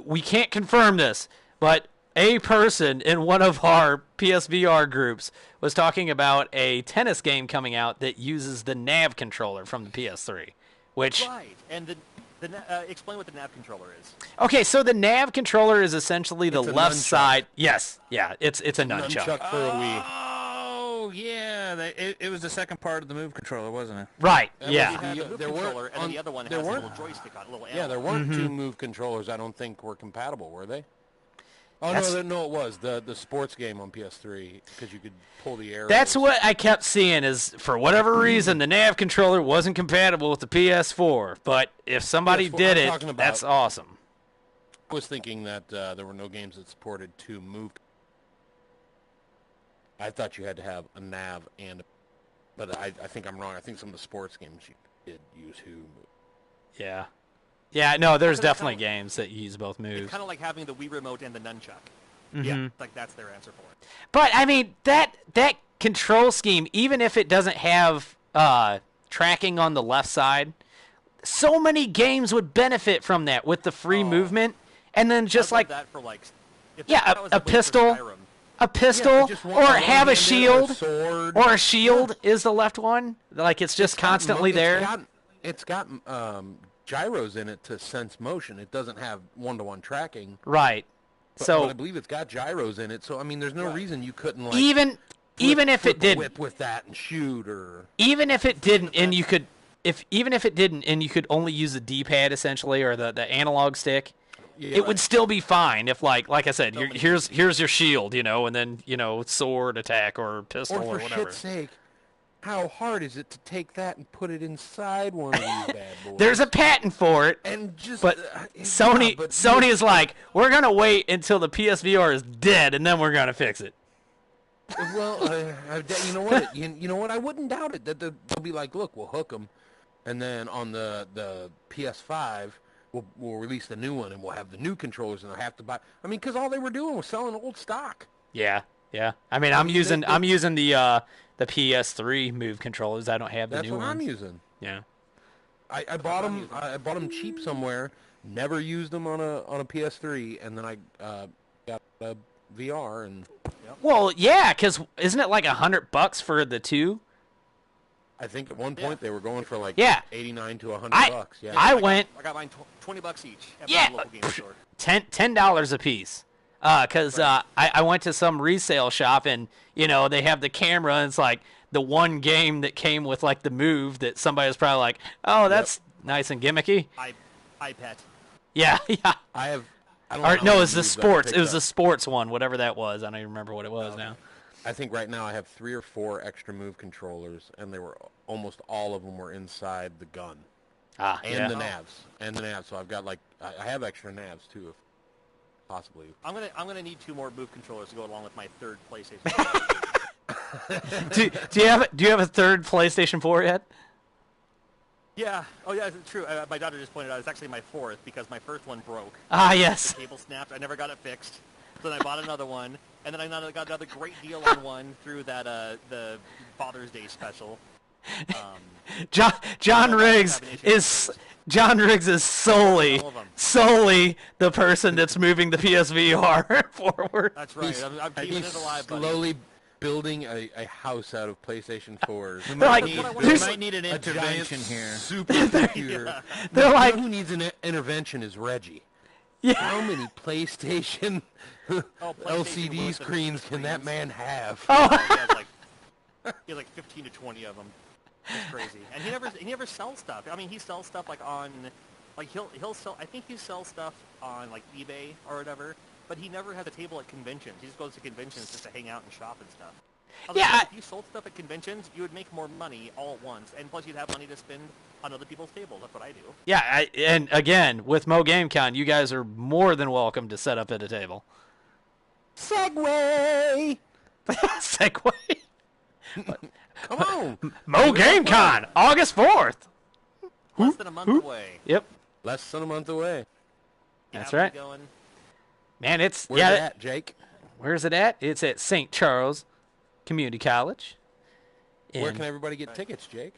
We can't confirm this, but a person in one of our PSVR groups was talking about a tennis game coming out that uses the nav controller from the PS3. Which right, and explain what the nav controller is. Okay, so the nav controller is essentially the left nunchuck. Side. Yes, yeah, it's a nunchuck. Nunchuck for a Wii. Oh, yeah. It was the second part of the Move controller, wasn't it? Right, You yeah. have the move controller, and then the other one has a little joystick on it, a little analog. Yeah, there weren't 2 Move controllers. I don't think were compatible, were they? Oh no, it was the sports game on PS3 because you could pull the arrows. That's what I kept seeing is for whatever reason the nav controller wasn't compatible with the PS4. But if somebody PS4, did I'm it, talking about- that's awesome. I was thinking that there were no games that supported 2 Move. I thought you had to have a nav but I think I'm wrong. I think some of the sports games you did use 2 Move. Yeah. Yeah, no, there's It's definitely kinda- games that use both moves. It's kind of like having the Wii Remote and the nunchuck. Mm-hmm. Yeah, like that's their answer for it. But I mean that control scheme, even if it doesn't have tracking on the left side, so many games would benefit from that with the free movement, and then just I love like that for like, if yeah, that was a the way for pistol, Skyrim. a pistol, just or one have a hand shield, or a sword. or a shield is the left one. Like it's just constantly there. It's got gyros in it to sense motion. It doesn't have one-to-one tracking. Right. But I believe it's got gyros in it. So I mean, there's no reason you couldn't like even if it flip a didn't, whip with that and shoot or even if it didn't, and you could, even if it didn't, and you could only use the D-pad essentially or the analog stick, it would still be fine. If like I said, here's your shield, and then sword attack or pistol or for whatever. shit's sake, how hard is it to take that and put it inside one of these bad boys? There's a patent for it, and just but Sony is like, we're gonna wait until the PSVR is dead and then we're gonna fix it. Well, you know what? You know what? I wouldn't doubt it. That they'll be like, look, we'll hook them, and then on the PS5, we'll release the new one, and we'll have the new controllers, and they'll have to buy. I mean, because all they were doing was selling old stock. Yeah. I mean, I'm using the PS3 Move controllers. I don't have the new ones. That's what I'm using. Yeah. I bought them. I bought them cheap somewhere. Never used them on a PS3, and then I got a VR and. Well, yeah, because isn't it like $100 for the 2? I think at one point they were going for like $89 to $100. Yeah, I got mine $20 each at Yeah. the local game store. $10 a piece. Because I went to some resale shop and they have the camera and it's like the one game that came with like the Move that somebody was probably like, oh, that's nice and gimmicky. iPet. Yeah. I don't Or know no, how it was many the moves I sports. picked It was up. the sports one, whatever that was. I don't even remember what it was now. I think right now I have 3 or 4 extra Move controllers, and they were almost all of them were inside the gun and the navs. So I've got like I have extra navs too, if possibly. I'm gonna need 2 more Move controllers to go along with my 3rd PlayStation. Do you have a third PlayStation 4 yet? Yeah. Oh yeah, it's true. My daughter just pointed out it's actually my 4th because my first one broke. Ah, yes. The cable snapped. I never got it fixed. So then I bought another one, and then I got another great deal on one through that the Father's Day special. John Riggs is solely the person that's moving the PSVR forward. That's right. I'm keeping it alive, buddy. Slowly building a house out of PlayStation 4s. We there's- might need an intervention here. Supercomputer. They're like, who needs an intervention is Reggie. yeah. How many PlayStation PlayStation LCD most of screens the can that man have? He has like 15 to 20 of them. It's crazy. And he never sells stuff. I mean, he sells stuff like on, like he'll sell. I think he sells stuff on like eBay or whatever. but he never has a table at conventions. He just goes to conventions just to hang out and shop and stuff. If you sold stuff at conventions, you would make more money all at once, and plus you'd have money to spend on other people's tables. That's what I do. Yeah, and again, with Mo GameCon, you guys are more than welcome to set up at a table. Segway! Segway? Come on! Mo GameCon, August 4th! Less than a month away. Yep. Less than a month away. That's right. Going. Man, it's... Where's it at, Jake? Where's it at? It's at St. Charles Community College. Where can everybody get tickets, Jake?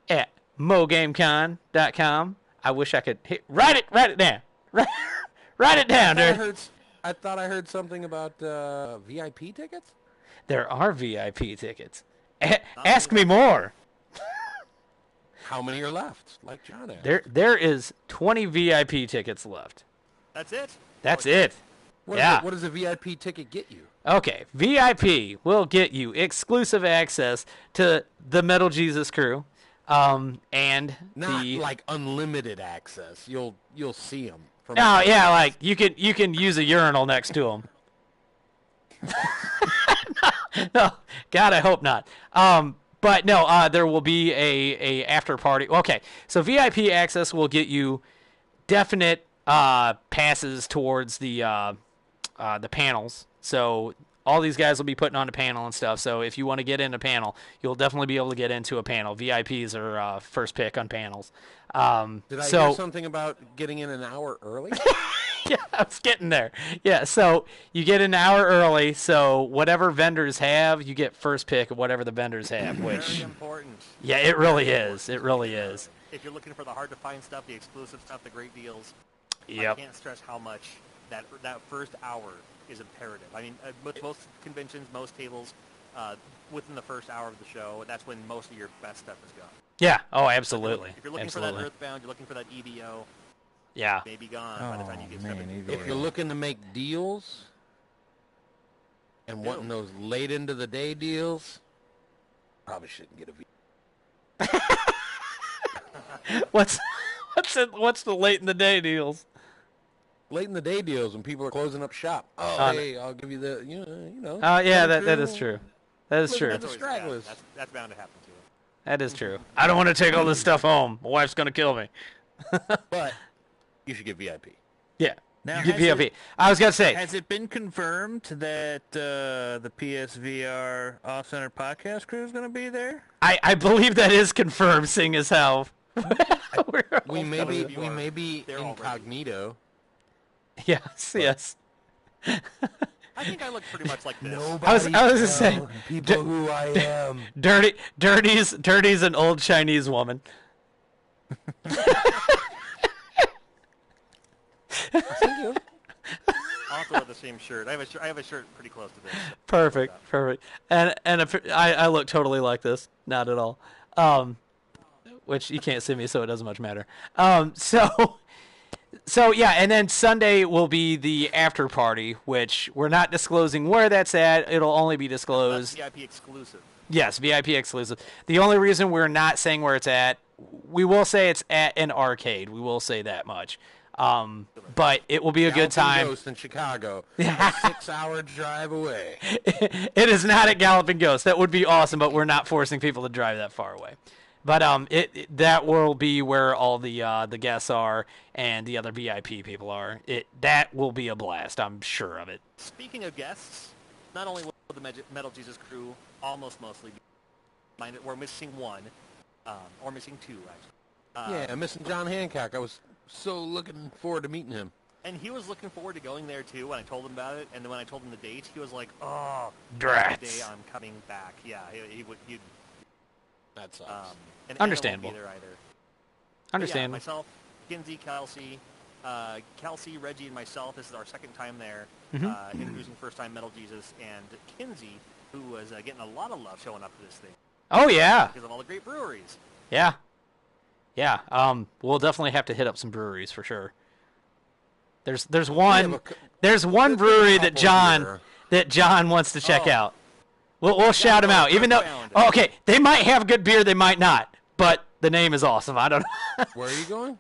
At mogamecon.com. I wish I could write it down. Write it down, dude. I thought I heard something about VIP tickets. There are VIP tickets. Ask me more. How many are left? Like John asked. There is 20 VIP tickets left. That's it? That's it. What does a VIP ticket get you? Okay, VIP will get you exclusive access to the Metal Jesus crew, and not like unlimited access. You'll see them. Oh yeah, like you can use a urinal next to them. No, God, I hope not. But no, there will be a after party. Okay, so VIP access will get you definite passes towards the panels. So all these guys will be putting on a panel and stuff. So if you want to get in a panel, you'll definitely be able to get into a panel. VIPs are first pick on panels. Did I hear something about getting in an hour early? Yeah, I was getting there. Yeah, so you get an hour early. So whatever vendors have, you get first pick of whatever the vendors have. Which very important. Yeah, it really is. It really is. If you're looking for the hard-to-find stuff, the exclusive stuff, the great deals, yep. I can't stress how much that first hour is imperative. I mean, most conventions, most tables, within the first hour of the show, that's when most of your best stuff is gone. Yeah. Oh, absolutely. If you're looking for that Earthbound, you're looking for that EVO. Yeah. Maybe gone by the time you get stuff. If you're looking to make deals and wanting those late into the day deals, probably shouldn't get a V. What's the late in the day deals? Late in the day deals when people are closing up shop. Oh, hey, I'll give you the, you know. Oh, yeah, that is true. That is true. That's bound to happen too. That is true. I don't want to take all this stuff home. My wife's going to kill me. But you should get VIP. Yeah. Now, you get VIP. I was going to say. Has it been confirmed that the PSVR Off-Centered Podcast crew is going to be there? I believe that is confirmed, seeing as how. we may be incognito. Yes, yes. I think I look pretty much like this. I was going to say. People who I am. Dirty's an old Chinese woman. Thank you. I'll have to wear the same shirt. I have a shirt pretty close to this. Perfect. And I look totally like this. Not at all. Which you can't see me, so it doesn't much matter. So yeah, and then Sunday will be the after party, which we're not disclosing where that's at. It'll only be disclosed. That's VIP exclusive. Yes, VIP exclusive. The only reason we're not saying where it's at, we will say it's at an arcade. We will say that much. But it will be a good time. Ghost in Chicago, a 6-hour drive away. It is not at Galloping Ghost. That would be awesome, but we're not forcing people to drive that far away. But that will be where all the guests are and the other VIP people are. That will be a blast. I'm sure of it. Speaking of guests, not only will the Metal Jesus crew mostly be, we're missing one, or missing two actually. Yeah, missing John Hancock. I was so looking forward to meeting him. And he was looking forward to going there too when I told him about it. And then when I told him the date, he was like, "Oh, Drats. the day I'm coming back." Yeah, he would. That sucks. Understandable. And Anna won't be there either. Understandable. Yeah, myself, Kinsey, Kelsey, Reggie, and myself. This is our second time there, introducing first-time Metal Jesus, and Kinsey, who was getting a lot of love showing up to this thing. Oh yeah. Because of all the great breweries. Yeah. Yeah. We'll definitely have to hit up some breweries for sure. There's one brewery that John wants to check out. We'll shout him out, even though. Oh, okay, they might have good beer, they might not, but the name is awesome. I don't know. Where are you going?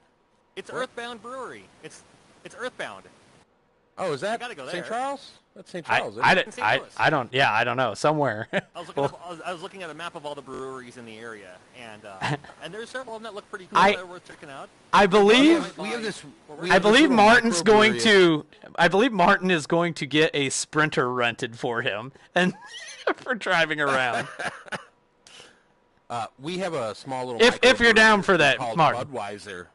It's Earthbound Brewery. It's Earthbound. Oh, is that gotta go St. there. Charles? That's St. Charles. I don't know. Somewhere. I was looking at a map of all the breweries in the area, and there's several of them that look pretty cool that are worth checking out. I believe Martin is going to get a Sprinter rented for him and for driving around. We have a small little. If you're down for that, Martin. Budweiser.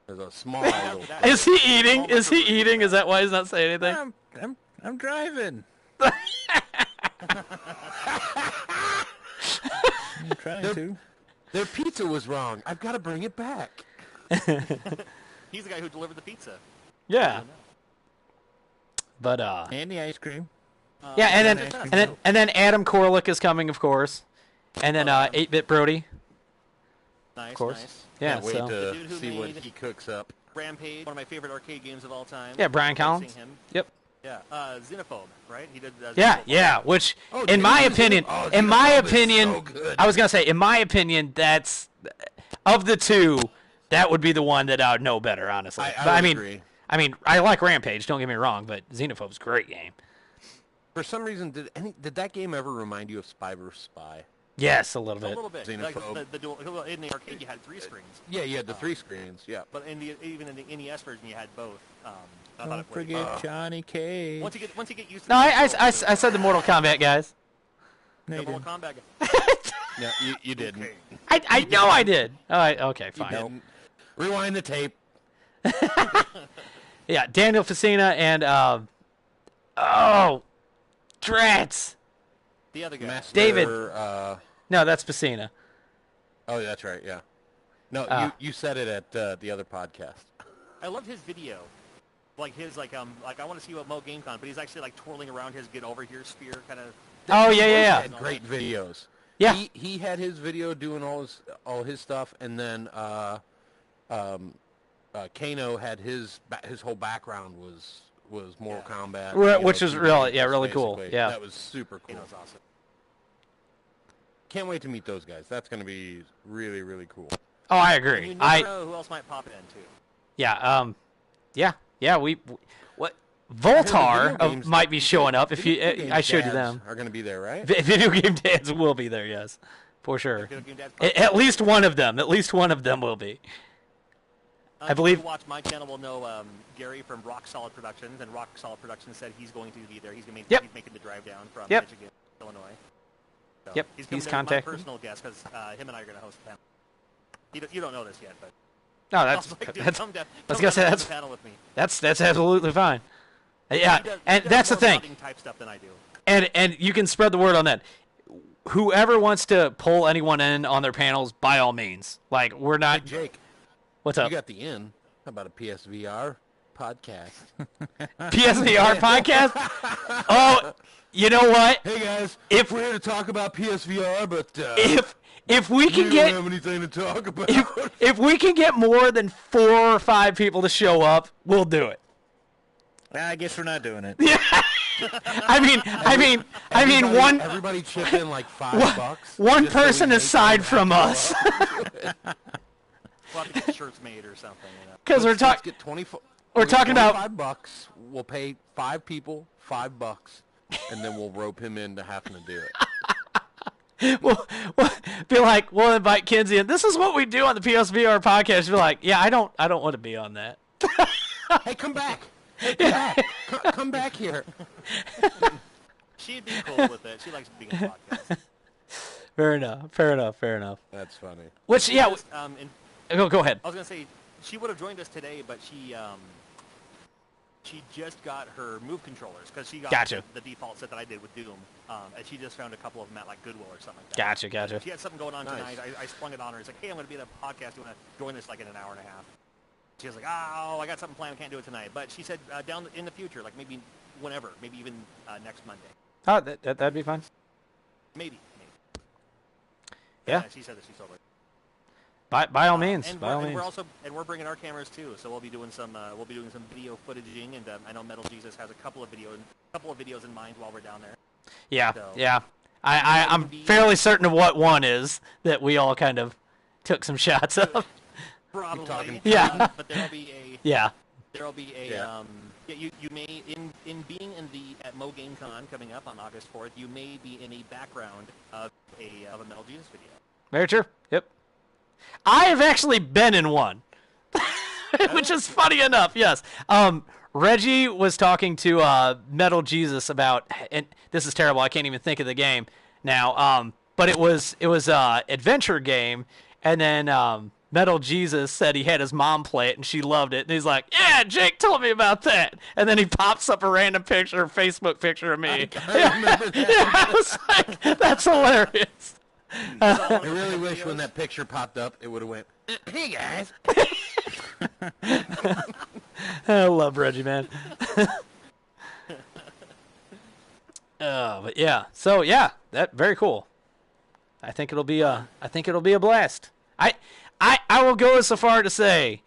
There's a small little. Is he eating? Is he eating? Is that why he's not saying anything? I'm driving. I'm trying to. Their pizza was wrong. I've got to bring it back. He's the guy who delivered the pizza. Yeah. But and the ice cream. And then Adam Korlick is coming, of course, and then 8-Bit Brody. Nice, of course. Nice. Yeah. Can't wait to see what he cooks up. Rampage, one of my favorite arcade games of all time. Yeah, Brian Collins. Yep. Yeah, Xenophobe, right? He did. Yeah. Which, in my opinion, so I was gonna say, in my opinion, that's of the two, that would be the one that I would know better, honestly. I agree. I mean, I like Rampage. Don't get me wrong, but Xenophobe's a great game. For some reason, did that game ever remind you of Spy vs. Spy? Yes, a little bit. A little bit. Xenophobe. Like in the arcade, you had 3 screens. Yeah, you had the 3 screens. Yeah. But even in the NES version, you had both. Don't forget Johnny Cage. Once you get used to. No, I said the Mortal Kombat guys. The Mortal Kombat. No, you didn't. Okay. I know I did. All right, okay, fine. You didn't. Rewind the tape. Yeah, Daniel Facina and Drats. The other guy. Master, David. No, that's Facina. Oh, that's right. Yeah. No, you said it at the other podcast. I loved his video. I want to see what Mo GameCon, but he's actually like twirling around his get over here spear kind of. Oh yeah. Had great videos. Yeah. He had his video doing all his stuff, and then Kano had his whole background was Mortal Kombat, which was really cool. Yeah, that was super cool. Kano's awesome. Can't wait to meet those guys. That's going to be really, really cool. Oh, I agree. You never know who else might pop in too. Yeah. We Voltar might be showing up if you. I showed you them. Are going to be there, right? Video game dads will be there. Yes, for sure. At least one of them. At least one of them will be. I believe. Who watch my channel will know Gary from Rock Solid Productions, and Rock Solid Productions said he's going to be there. He's he's making the drive down from Michigan, Illinois. So he's contacting. My personal guest because him and I are going to host the panel. You don't know this yet, but. No, I was gonna say that's panel with me. That's absolutely fine. Yeah, and that's the thing. Type stuff than I do. And you can spread the word on that. Whoever wants to pull anyone in on their panels, by all means. Like we're not. Hey, Jake, what's up? You got the in. How about a PSVR podcast? PSVR podcast? Oh, you know what? Hey guys, if we're here to talk about PSVR, but if we can don't have anything to talk about. If we can get more than 4 or 5 people to show up, we'll do it. I guess we're not doing it. Yeah. I mean, one. Everybody chip in like $5. One person aside from us. We'll have to get shirts made or something. Because we're talking. We're talking about $5. We'll pay 5 people $5, and then we'll rope him into having to do it. We'll be like, we'll invite Kinsey, and this is what we do on the PSVR podcast. Be like, yeah, I don't want to be on that. Hey, come back. Come back here. She'd be cool with it. She likes being on podcasts. Fair enough. That's funny. Which, yeah. Go ahead. I was gonna say she would have joined us today, but she just got her Move controllers because she got the default set that I did with Doom, and she just found a couple of them at like Goodwill or something like that. Gotcha. She had something going on tonight. I sprung it on her. It's like, hey, I'm going to be at a podcast. You want to join us like in an hour and a half? She was like, oh, I got something planned. I can't do it tonight. But she said down in the future, like maybe whenever, maybe even next Monday. Oh, that'd be fine. Maybe. Yeah. She said that she's totally. By all means. We're bringing our cameras too, so we'll be doing some video footaging, and I know Metal Jesus has a couple of videos in mind while we're down there. Yeah, so, yeah. I'm fairly certain of what one is that we all kind of took some shots of. Probably. Yeah. But there'll be a Yeah, you may in being at Mo Game Con coming up on August 4th, you may be in a background of a Metal Jesus video. Very true. Yep. I have actually been in one, which is funny enough. Yes. Reggie was talking to Metal Jesus about, and this is terrible. I can't even think of the game now. But it was adventure game, and then Metal Jesus said he had his mom play it and she loved it, and he's like, "Yeah, Jake told me about that." And then he pops up a random picture, a Facebook picture of me. I remember that. Yeah, I was like, "That's hilarious." I really wish when that picture popped up, it would have went, "Hey guys." I love Reggie, man. But yeah, so yeah, that very cool. I think it'll be a blast. I will go so far to say,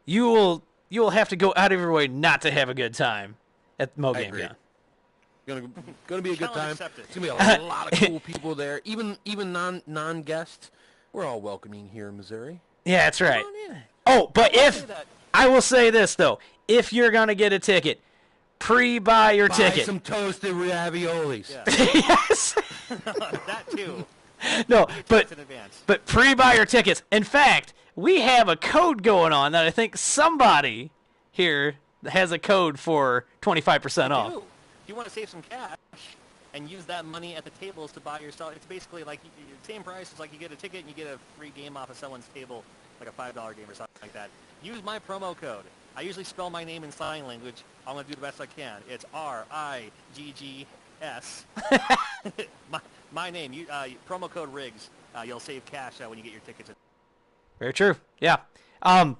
you will have to go out of your way not to have a good time at Mo Game Con. Gonna be a good time. It's gonna be a lot of cool people there. Even non guests. We're all welcoming here in Missouri. Yeah, that's right. Oh, but I will say this though, if you're gonna get a ticket, pre-buy your ticket. Buy some toasted raviolis. Yeah. Yes. That too. No, but In advance. pre-buy your tickets. In fact, we have a code going on that I think somebody here has a code for 25% off. If you want to save some cash and use that money at the tables to buy yourself, it's basically like same price. It's like you get a ticket and you get a free game off of someone's table, like a $5 game or something like that. Use my promo code. I usually spell my name in sign language. I'm going to do the best I can. It's RIGGS. My name. Promo code RIGGS. You'll save cash when you get your tickets. Very true. Yeah. And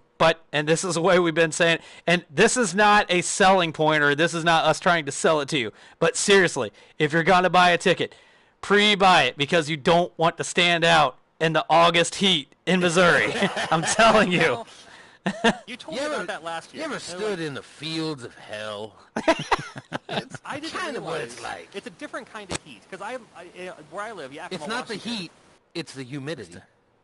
this is the way we've been saying, and this is not a selling point, or this is not us trying to sell it to you. But seriously, if you're going to buy a ticket, pre-buy it, because you don't want to stand out in the August heat in Missouri. I'm telling you. You told me about that last year. You ever stood in the fields of hell? I didn't kind of what realize it's like. It's a different kind of heat, because where I live, It's not the heat, it's the humidity.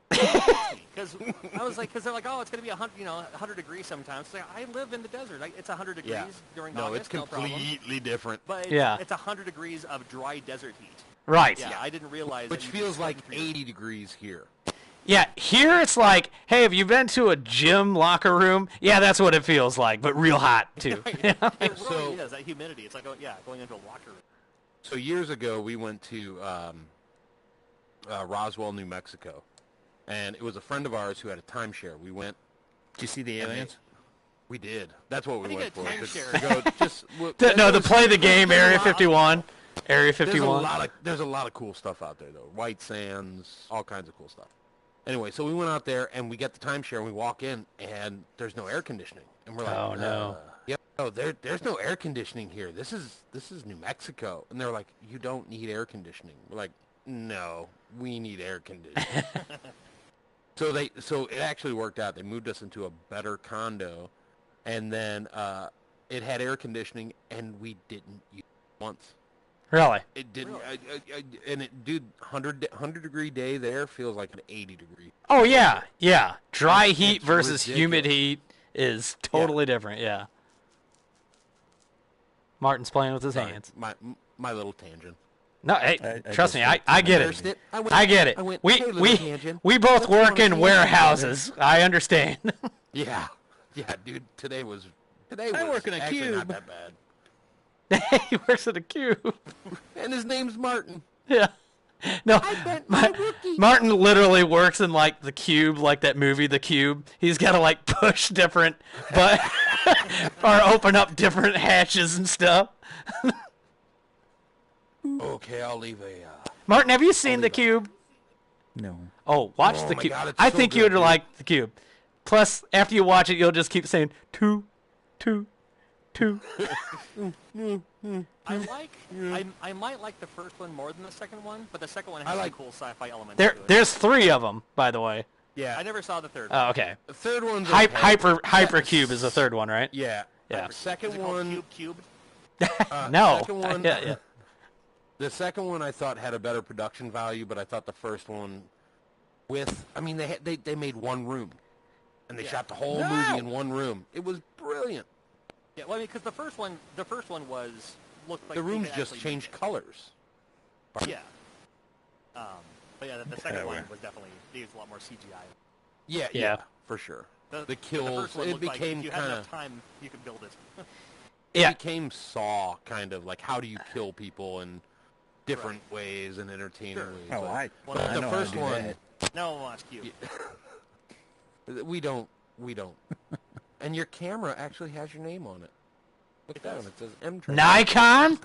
Because I was like, because they're like, oh, it's going to be 100 degrees sometimes. It's like, I live in the desert. It's 100 degrees during August. It's completely different. But it's 100 degrees of dry desert heat. Right. Yeah, I didn't realize. Which feels like 80 degrees here. Yeah, here it's like, hey, have you been to a gym locker room? Yeah, that's what it feels like, but real hot, too. It really is, that humidity. It's like, going into a locker room. So years ago, we went to Roswell, New Mexico, and it was a friend of ours who had a timeshare. We went. Did you see the aliens? We did. That's what we went for. To play the game, Area 51. Area 51. There's a lot of cool stuff out there, though. White Sands, all kinds of cool stuff. Anyway, so we went out there, and we get the timeshare, and we walk in, and there's no air conditioning. And we're like, oh, no. There's no air conditioning here. This is New Mexico. And they're like, you don't need air conditioning. We're like, no, we need air conditioning. So it actually worked out. They moved us into a better condo, and then it had air conditioning, and we didn't use it once. Really? It didn't, and it, dude, 100 degree day there feels like an 80 degree. Oh yeah, yeah. Dry heat versus humid heat is totally different. Yeah. Martin's playing with his hands. My little tangent. No, hey, trust me, I get it. I get it. We both work in warehouses. I understand. Yeah, dude. Today was I work in a actually cube. not that bad. He works at a cube. And his name's Martin. Yeah. No, rookie. Martin literally works in like the cube, like that movie, The Cube. He's got to like push different, or open up different hatches and stuff. Okay, I'll leave a. Martin, have you seen The Cube? No. Oh, watch The Cube. God, I so think good, you would dude. like The Cube. Plus, after you watch it, you'll just keep saying two. I might like the first one more than the second one, but the second one has some cool sci-fi elements. There's 3 of them, by the way. Yeah. I never saw the third one. Oh, okay. The third one's Hypercube is the third one, right? Yeah. Yeah. The second Is it called one. Cube? No. Second one. Yeah. The second one I thought had a better production value, but I thought the first one, they made one room, and they shot the whole movie in one room. It was brilliant. Yeah, well, I mean, because the first one was looked like the rooms just changed colors. Yeah. But yeah, the second one was definitely used a lot more CGI. Yeah, for sure. The kills, it became like if you had kind enough of time, you could build it. it became Saw, kind of like how do you kill people in different ways and entertaining ways. Oh, I the know first how to do one. that. No one wants you. We don't. And your camera actually has your name on it. Look at that one. It says M-Train. Nikon?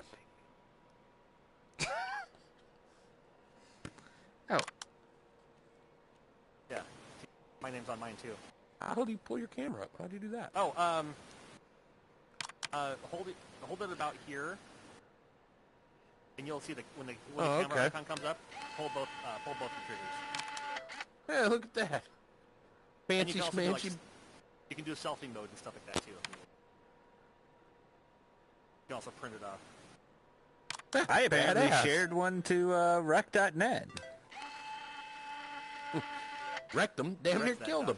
Oh. Yeah. My name's on mine, too. How do you pull your camera up? How do you do that? Oh, hold it about here, and you'll see when the camera icon comes up. Pull both the triggers. Yeah, look at that. Fancy schmancy. You can do a selfie mode and stuff like that too. You can also print it off. I apparently shared one to rec.net. Wrecked them. Damn near killed them.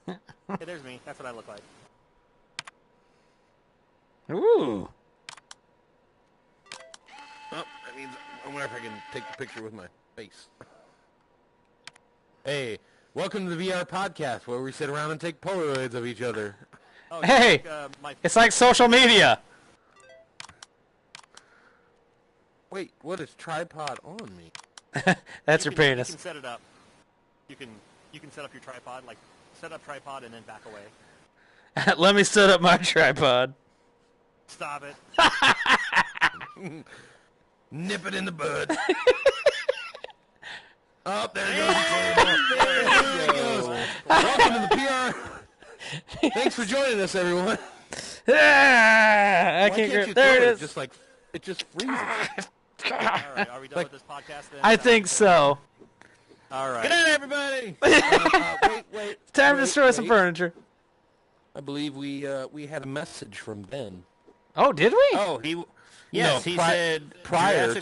Hey, there's me. That's what I look like. Ooh. Oh, that means I wonder if I can take the picture with my face. Hey, welcome to the VR podcast where we sit around and take Polaroids of each other. Oh, hey, it's like social media. Wait, what is tripod on me? That's your penis. You can set it up. You can set up your tripod, like set up tripod and then back away. Let me set up my tripod. Stop it. Nip it in the bud. Oh, there it goes. Welcome to the PR. Thanks for joining us, everyone. I can't. There it is. It just freezes. All right, are we done with this podcast then? I think so. All right. Good night, everybody. Wait. Time to destroy some furniture. I believe we had a message from Ben. Oh, did we? Oh, he said prior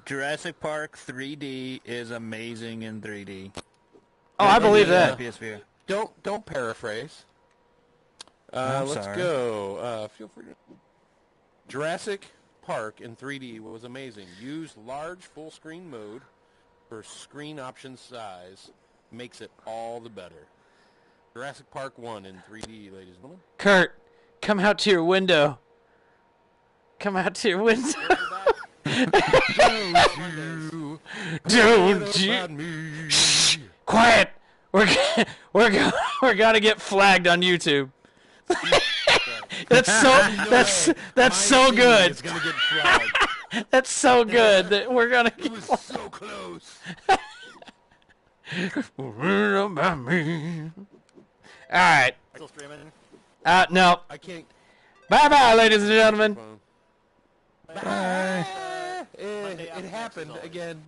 Jurassic Park 3D is amazing in 3D. Oh, I believe that. PSVR. Don't paraphrase. Let's sorry. go. Feel free to. Jurassic Park in 3D was amazing. Use large full screen mode for screen option size. Makes it all the better. Jurassic Park 1 in 3D, ladies and gentlemen. Kurt, come out to your window. Come out to your window. Don't you? Shh, quiet. We're gonna get flagged on YouTube. That's so good. It's gonna get flagged. That's so good that we're gonna. It was so close. About me. All right. Still streaming? No. I can't. Bye-bye, ladies and gentlemen. Bye. It happened again.